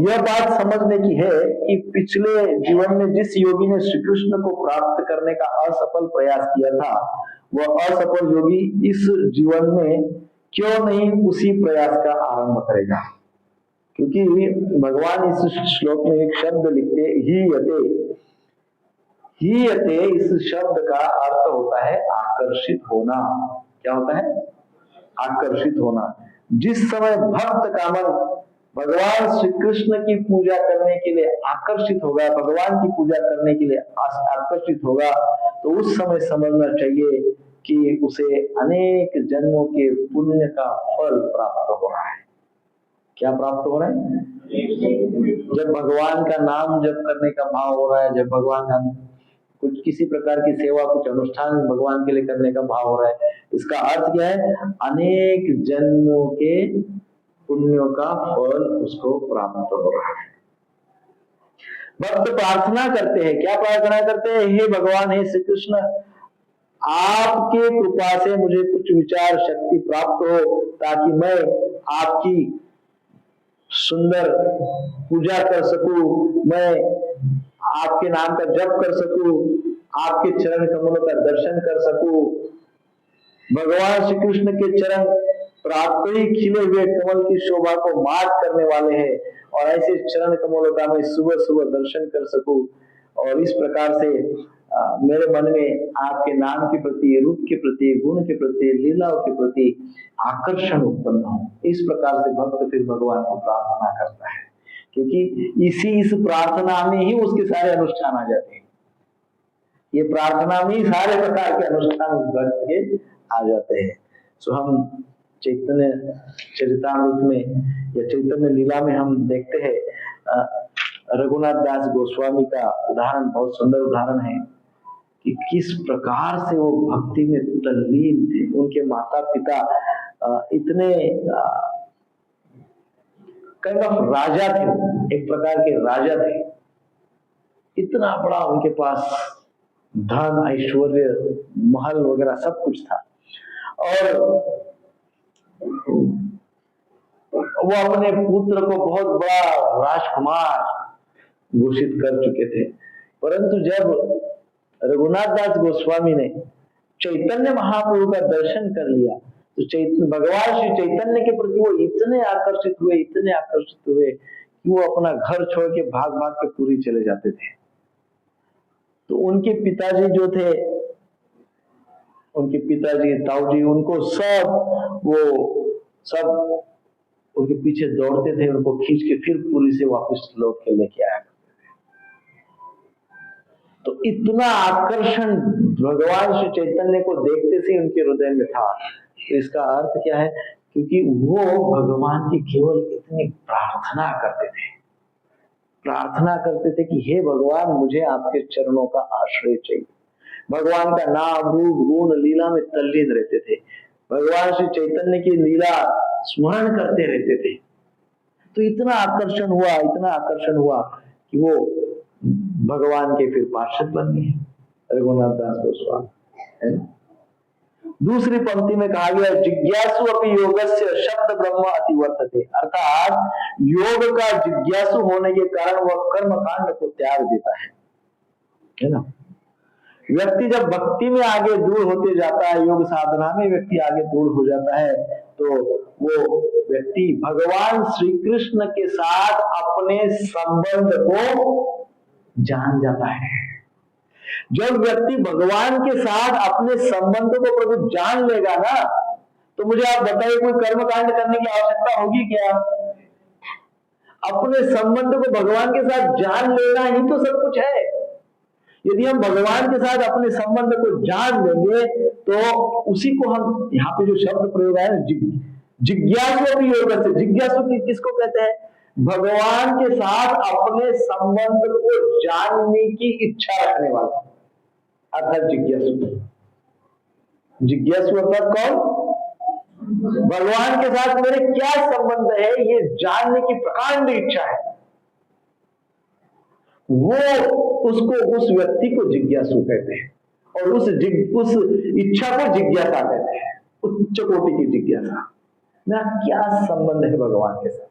यह बात समझने की है कि पिछले जीवन में जिस योगी ने श्री कृष्ण को प्राप्त करने का असफल प्रयास किया था, वह असफल योगी इस जीवन में क्यों नहीं उसी प्रयास का आरंभ करेगा? क्योंकि भगवान इस श्लोक में एक शब्द लिखते, ही यते, इस शब्द का अर्थ होता है आकर्षित होना। क्या होता है? आकर्षित होना। जिस समय भक्त का मन भगवान श्री कृष्ण की पूजा करने के लिए आकर्षित होगा, भगवान की पूजा करने के लिए आकर्षित होगा, तो उस समय समझना चाहिए कि उसे अनेक जन्मों के पुण्य का फल प्राप्त हो रहा है। क्या प्राप्त हो रहा है? जब भगवान का नाम जप करने का भाव हो रहा है, जब भगवान का कुछ किसी प्रकार की सेवा, कुछ अनुष्ठान भगवान के लिए करने का भाव हो रहा है, इसका अर्थ क्या है? अनेक जन्मों के पुण्यों का फल उसको प्राप्त हो रहा है। भक्त प्रार्थना करते हैं, क्या प्रार्थना करते हैं? हे भगवान, हे श्री कृष्ण, आपके कृपा से मुझे कुछ विचार शक्ति प्राप्त हो, ताकि मैं आपकी सुंदर पूजा कर सकूं, मैं आपके नाम का जप कर सकूं, आपके चरण कमलों का दर्शन कर सकूं। भगवान श्री कृष्ण के चरण प्राप्त ही खिले हुए कमल की शोभा को मार्ग करने वाले हैं, और ऐसे चरण कमलों का मैं सुबह सुबह दर्शन कर सकूं, और इस प्रकार से मेरे मन में आपके नाम के प्रति, रूप के प्रति, गुण के प्रति, लीलाओं के प्रति आकर्षण उत्पन्न हो। इस प्रकार से भक्त फिर भगवान को प्रार्थना करता है। क्योंकि इस प्रार्थना में ही उसके सारे अनुष्ठान आ जाते हैं। ये प्रार्थना में ही सारे प्रकार के अनुष्ठान उस भक्त के आ जाते हैं। सो हम चैतन्य चरितामृत में या चैतन्य लीला में हम देखते हैं रघुनाथ दास गोस्वामी का उदाहरण बहुत सुंदर उदाहरण है कि किस प्रकार से वो भक्ति में तल्लीन थे। उनके माता पिता इतने काइंड ऑफ राजा थे, एक प्रकार के राजा थे। इतना बड़ा उनके पास धन ऐश्वर्य महल वगैरह सब कुछ था और वो अपने पुत्र को बहुत बड़ा राजकुमार घोषित कर चुके थे। परंतु जब रघुनाथ दास गोस्वामी ने चैतन्य महाप्रभु का दर्शन कर लिया तो भगवान श्री चैतन्य के प्रति वो इतने आकर्षित हुए कि वो अपना घर छोड़ के भाग भाग के पुरी चले जाते थे। तो उनके पिताजी जो थे, उनके पिताजी ताऊजी, उनको सब उनके पीछे दौड़ते थे, उनको खींच के फिर पुरी से वापस लौट के लेके आया करते थे। तो इतना आकर्षण भगवान श्री चैतन्य को देखते से उनके हृदय में था। तो इसका अर्थ क्या है? क्योंकि वो भगवान की केवल इतनी प्रार्थना करते थे कि हे भगवान, मुझे आपके चरणों का आश्रय चाहिए। भगवान का नाम रूप गुण लीला में तल्लीन रहते थे, भगवान श्री चैतन्य की लीला स्मरण करते रहते थे। तो इतना आकर्षण हुआ कि वो भगवान के फिर पार्षद बन गए रघुनाथ दास गोस्वामी। दूसरी पंक्ति में कहा गया जिज्ञासु अपि योगस्य शब्द ब्रह्म अतिवर्तते, अर्थात योग का जिज्ञासु होने के कारण वह कर्म कांड को त्याग देता है ना। व्यक्ति जब भक्ति में आगे दूर होते जाता है, योग साधना में व्यक्ति आगे दूर हो जाता है, तो वो व्यक्ति भगवान श्री कृष्ण के साथ अपने संबंध को जान जाता है। जब व्यक्ति भगवान के साथ अपने संबंध को प्रभु जान लेगा ना, तो मुझे आप बताइए कोई कर्म कांड करने की आवश्यकता होगी क्या? अपने संबंध को भगवान के साथ जान लेना ही तो सब कुछ है। यदि हम भगवान के साथ अपने संबंध को जान लेंगे तो उसी को हम यहाँ पे जो शब्द प्रयोग है जिज्ञासु भी योग से, जिज्ञासु किसको कहते हैं? भगवान के साथ अपने संबंध को जानने की इच्छा रखने वाला, अर्थात जिज्ञासु अर्थात कौन? भगवान के साथ मेरे क्या संबंध है ये जानने की प्रकांड इच्छा है, वो उस व्यक्ति को जिज्ञासु कहते हैं। और उस इच्छा को जिज्ञासा कहते हैं, उच्च कोटि की जिज्ञासा। मेरा क्या संबंध है भगवान के साथ?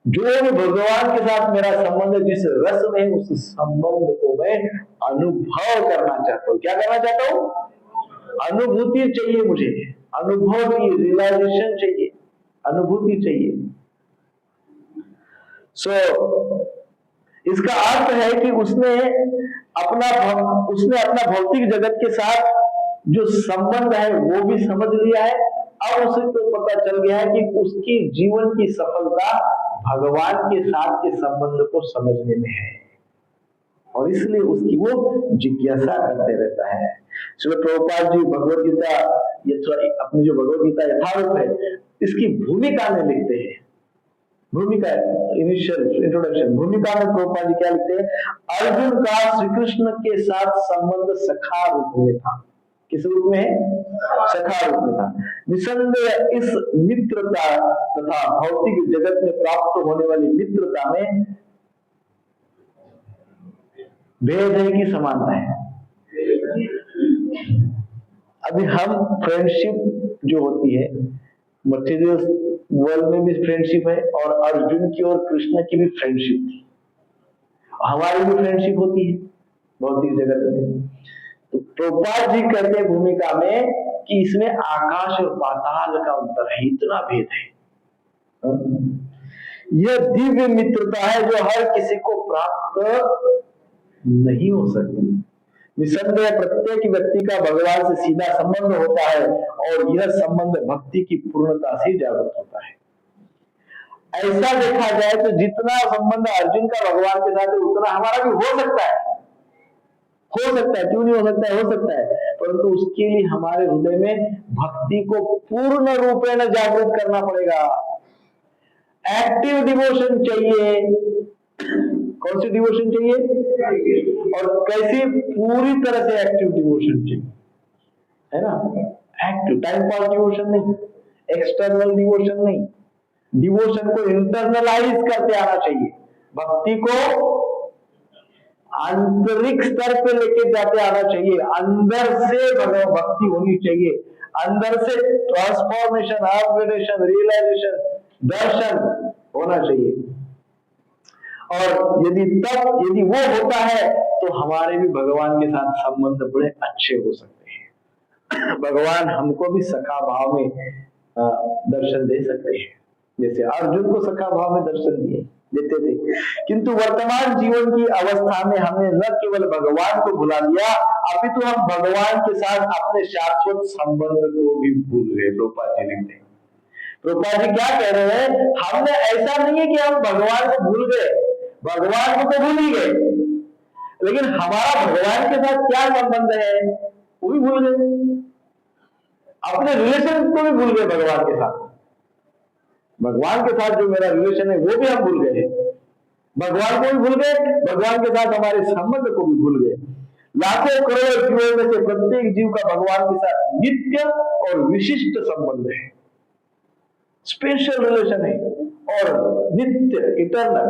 जो भी भगवान के साथ मेरा संबंध है, जिस रस में उस संबंध को मैं अनुभव करना चाहता हूँ। क्या करना चाहता हूँ? अनुभूति चाहिए मुझे, अनुभव चाहिए, रियलाइजेशन चाहिए, अनुभूति चाहिए। इसका अर्थ है कि उसने अपना भौतिक जगत के साथ जो संबंध है वो भी समझ लिया है। अब उसे तो पता चल गया है कि उसकी जीवन की सफलता भगवान के साथ के संबंध को समझने में है, और इसलिए उसकी वो जिज्ञासा करते रहता है। श्रील प्रभुपाद जी भगवद गीता, अपनी जो भगवद गीता यथारूप है, इसकी भूमिका में लिखते हैं। भूमिका इनिशियल इंट्रोडक्शन, भूमिका में प्रभुपाद जी क्या लिखते हैं? अर्जुन का श्री कृष्ण के साथ संबंध सखा रूप में था। किस रूप में? सखा रूप में था। निसंदेह इस मित्रता तथा भौतिक जगत में प्राप्त होने वाली मित्रता में भेद है कि समानता है? अभी हम फ्रेंडशिप जो होती है, मटेरियल वर्ल्ड में भी फ्रेंडशिप है, और अर्जुन की और कृष्ण की भी फ्रेंडशिप थी, हमारी भी फ्रेंडशिप होती है भौतिक जगत में। तो प्रभुपाद जी कहते हैं भूमिका में कि इसमें आकाश और पाताल का अंतर है, इतना भेद है। यह दिव्य मित्रता है जो हर किसी को प्राप्त नहीं हो सकती। निसंदेह प्रत्येक व्यक्ति का भगवान से सीधा संबंध होता है, और यह संबंध भक्ति की पूर्णता से जागृत होता है। ऐसा देखा जाए तो जितना संबंध अर्जुन का भगवान के साथ है उतना हमारा भी हो सकता है। क्यों नहीं हो सकता है? हो सकता है, परंतु उसके लिए हमारे हृदय में भक्ति को पूर्ण रूपेण जागृत करना पड़ेगा। एक्टिव डिवोशन चाहिए। कौन सी डिवोशन चाहिए और कैसी? पूरी तरह से एक्टिव डिवोशन चाहिए, है ना? एक्टिव, टाइम पास डिवोशन नहीं, एक्सटर्नल डिवोशन नहीं। डिवोशन को इंटरनलाइज करते आना चाहिए, भक्ति को आंतरिक स्तर पे लेके जाते आना चाहिए, अंदर से भक्ति होनी चाहिए, अंदर से ट्रांसफॉर्मेशन, अपग्रेडेशन, रियलाइजेशन, दर्शन होना चाहिए। और यदि वो होता है तो हमारे भी भगवान के साथ संबंध बड़े अच्छे हो सकते हैं। भगवान हमको भी सखा भाव में दर्शन दे सकते हैं, जैसे अर्जुन को सखा भाव में दर्शन देते थे। किंतु वर्तमान जीवन की अवस्था में हमने न केवल भगवान को भुला दिया, अपितु हम भगवान के साथ अपने शाश्वत संबंध को भी भूल गए। प्रभुपाद जी लिखते हैं, प्रभुपाद जी क्या कह रहे हैं? हमने ऐसा नहीं है कि हम भगवान को भूल गए, भगवान को तो भूल ही गए, लेकिन हमारा भगवान के साथ क्या संबंध है वो भी भूल गए, अपने रिलेशन को भी भूल गए। भगवान के साथ, भगवान के साथ जो मेरा रिलेशन है वो भी हम भूल गए, भगवान को भी भूल गए, भगवान के साथ हमारे संबंध को भी भूल गए। लाखों करोड़ जीवों में से प्रत्येक जीव का भगवान के साथ नित्य और विशिष्ट संबंध है, स्पेशल रिलेशन है और नित्य, इटर्नल,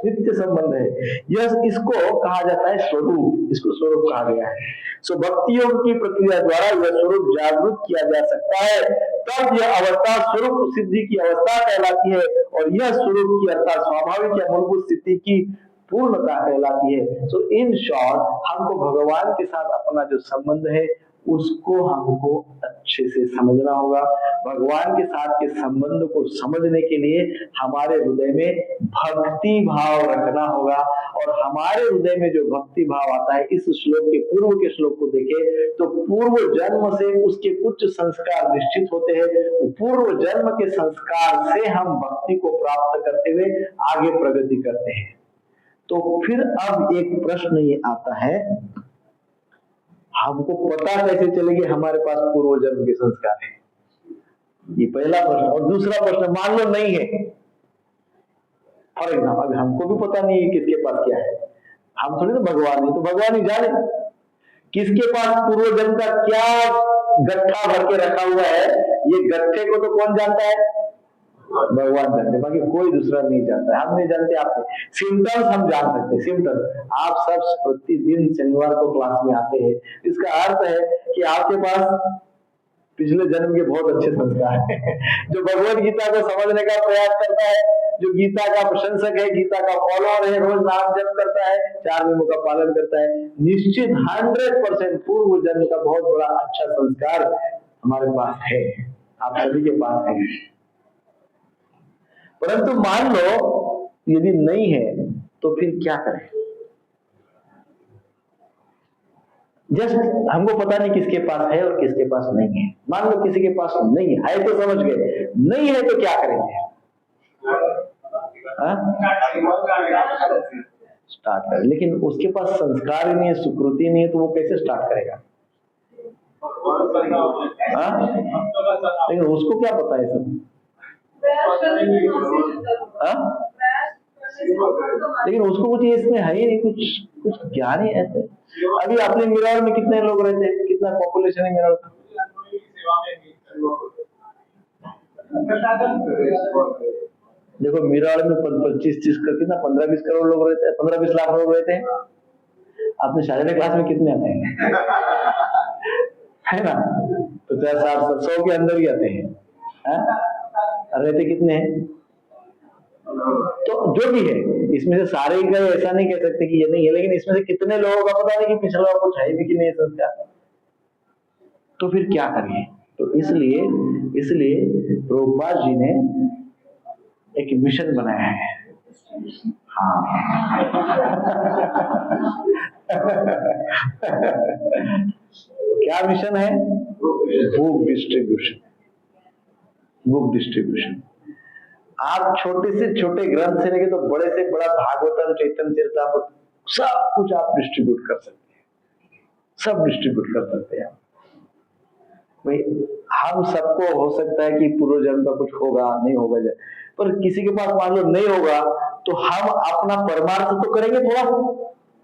नित्य संबंध है। यह इसको कहा जाता है स्वरूप, इसको स्वरूप कहा गया है। सो भक्ति योग की प्रक्रिया द्वारा यह स्वरूप जागृत किया जा सकता है, तब यह अवस्था स्वरूप सिद्धि की अवस्था कहलाती है, और यह स्वरूप की अर्थात स्वाभाविक या मूलभूत स्थिति की पूर्णता कहलाती है। सो इन शॉर्ट, हमको भगवान के साथ अपना जो संबंध है उसको हमको अच्छे से समझना होगा। भगवान के साथ के संबंध को समझने के लिए हमारे हृदय में भक्ति भाव रखना होगा, और हमारे हृदय में जो भक्ति भाव आता है, इस श्लोक के पूर्व के श्लोक को देखें तो पूर्व जन्म से उसके कुछ संस्कार निश्चित होते हैं। पूर्व जन्म के संस्कार से हम भक्ति को प्राप्त करते हुए आगे प्रगति करते हैं। तो फिर अब एक प्रश्न ये आता है, हमको पता कैसे चलेगी हमारे पास पूर्व जन्म के संस्कार है? ये पहला प्रश्न। और दूसरा प्रश्न, मान लो नहीं है, फॉर एग्जाम्पल हमको भी पता नहीं है किसके पास क्या है, हम थोड़ी ना भगवान है, तो भगवान ही जाने किसके पास पूर्व जन्म का क्या गट्ठा भर के रखा हुआ है। ये गट्ठे को तो कौन जानता है? भगवान जानते, बाकी कोई दूसरा नहीं जानता। हम नहीं जानते, आप सिम्टम्स हम जान सकते हैं। सिम्टम्स आप सब प्रतिदिन शनिवार को क्लास में आते हैं, इसका अर्थ है कि आपके पास पिछले जन्म के बहुत अच्छे संस्कार हैं। जो भगवत गीता को समझने का प्रयास करता है, जो गीता का प्रशंसक है, गीता का फॉलोअर है, रोज नाम जप करता है, 4 नियमों का पालन करता है, निश्चित 100% पूर्व जन्म का बहुत बड़ा अच्छा संस्कार हमारे पास है, आप सभी के पास है। परंतु मान लो यदि नहीं है तो फिर क्या करें? जस्ट हमको पता नहीं किसके पास है और किसके पास नहीं है। मान लो किसी के पास नहीं है तो समझ गए, नहीं है तो क्या करेंगे? स्टार्ट करें, लेकिन उसके पास संस्कार ही नहीं है, सुकृति नहीं है, तो वो कैसे स्टार्ट करेगा? लेकिन उसको क्या पता है सब? लेकिन उसको कुछ इसमें है ही नहीं, कुछ ज्ञान ही ऐसे। अभी अपने मिरार में कितने लोग रहते हैं, कितना पॉपुलेशन है मिरार का? देखो मिरार में 25-30 का कितना 15-20 करोड़ लोग रहते हैं, 15-20 लाख लोग रहते हैं। अपने शारीरिक क्लास में कितने आते हैं? है ना, 50-60-100 के अंदर ही आते हैं। रहते कितने हैं? तो जो भी है इसमें से सारे ही गए, ऐसा नहीं कह सकते कि ये नहीं है, लेकिन इसमें से कितने लोगों का पता नहीं कि पिछला कुछ है भी कि नहीं संस्कार। तो फिर क्या करें? तो इसलिए प्रभुपाद जी ने एक मिशन बनाया है। हाँ क्या मिशन है? Book distribution. आप छोटे से छोटे ग्रंथ से लेके तो बड़े से बड़ा भागवतम, चैतन्य चरितामृत, सब कुछ आप डिस्ट्रीब्यूट कर सकते हैं, सब डिस्ट्रीब्यूट कर सकते हैं आप। भाई हम सबको हो सकता है कि पूर्व जन्म का कुछ होगा, नहीं होगा, पर किसी के पास मान लो नहीं होगा तो हम अपना परमार्थ तो करेंगे थोड़ा।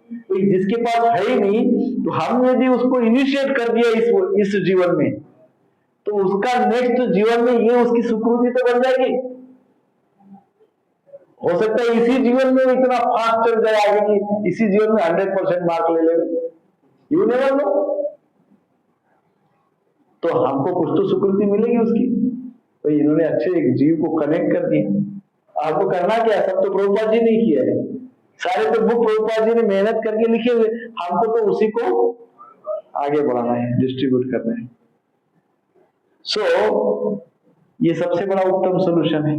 तो जिसके पास है ही नहीं, तो हमने यदि उसको इनिशिएट कर दिया इस जीवन में, तो उसका नेक्स्ट जीवन में ये उसकी सुकृति तो बन जाएगी। हो सकता है इसी जीवन में इतना फास्ट चल जाए आगे कि इसी जीवन में 100% मार्क ले लेंगे, यू नेवर नो। तो हमको कुछ तो सुकृति मिलेगी उसकी। तो इन्होंने अच्छे एक जीव को कनेक्ट कर दिया। आपको करना क्या है, सब तो प्रभुपाद जी ने किया है, सारे तो बुक प्रभुपाद जी ने मेहनत करके लिखे हुए, हमको तो उसी को आगे बढ़ाना है, डिस्ट्रीब्यूट करना है। सो ये सबसे बड़ा उत्तम सोल्यूशन है।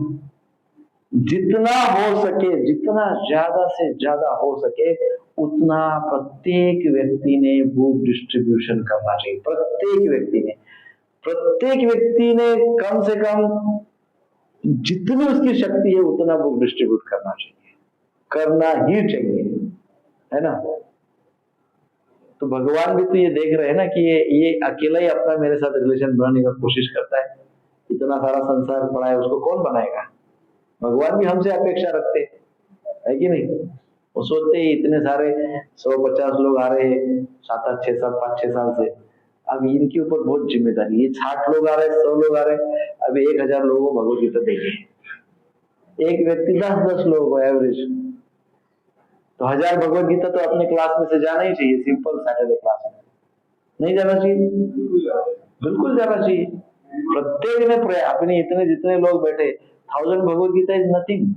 जितना हो सके, जितना ज्यादा से ज्यादा हो सके, उतना प्रत्येक व्यक्ति ने बुक डिस्ट्रीब्यूशन करना चाहिए। प्रत्येक व्यक्ति ने कम से कम जितनी उसकी शक्ति है उतना बुक डिस्ट्रीब्यूट करना चाहिए, करना ही चाहिए, है ना। तो भगवान भी तो ये देख रहे हैं ना कि ये अकेला ही अपना मेरे साथ रिलेशन बनाने का कोशिश करता है, इतना सारा संसार पड़ा है, उसको कौन बनाएगा। भगवान भी हमसे अपेक्षा रखते है कि नहीं। वो सोचते ही इतने सारे 150 लोग आ रहे हैं 7 6 7 5 6 साल से, अब इनके ऊपर बहुत जिम्मेदारी। ये 60 लोग आ रहे हैं, 100 लोग आ रहे हैं, अभी 1000 लोगों को भगवत गीता देंगे। एक व्यक्ति 10-10 लोग एवरेज, तो 1000 भगवत गीता तो अपने क्लास में से जाना ही चाहिए। सिंपल सैटरडे क्लास में नहीं जाना चाहिए, बिल्कुल जाना चाहिए। प्रत्येक ने अपने इतने जितने लोग बैठे, 1000 भगवत गीता इज नथिंग।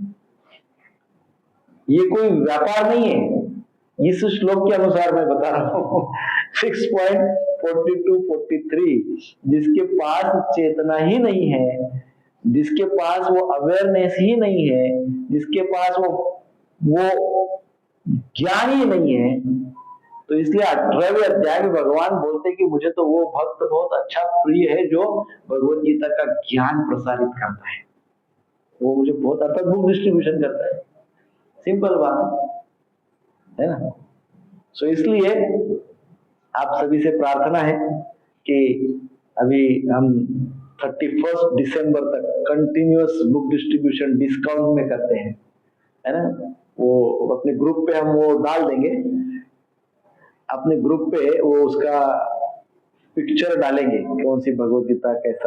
ये कोई व्यापार नहीं है। इस श्लोक के अनुसार मैं बता रहा हूँ 6.42-43, जिसके पास चेतना ही नहीं है, जिसके पास वो अवेयरनेस ही नहीं है, जिसके पास वो ज्ञान ही नहीं है, तो इसलिए 18वें अध्याय में भगवान बोलते कि मुझे तो वो भक्त बहुत अच्छा प्रिय है जो भगवत गीता का ज्ञान प्रसारित करता है, वो मुझे बहुत अच्छा बुक डिस्ट्रीब्यूशन करता है। सिंपल बात है ना। सो इसलिए आप सभी से प्रार्थना है कि अभी हम 31 दिसंबर तक कंटिन्यूअस बुक डिस्ट्रीब्यूशन डिस्काउंट में करते हैं, है ना। वो अपने ग्रुप पे हम वो डाल देंगे, अपने ग्रुप पे वो उसका पिक्चर डालेंगे, कौन सी भगवत गीता कैसा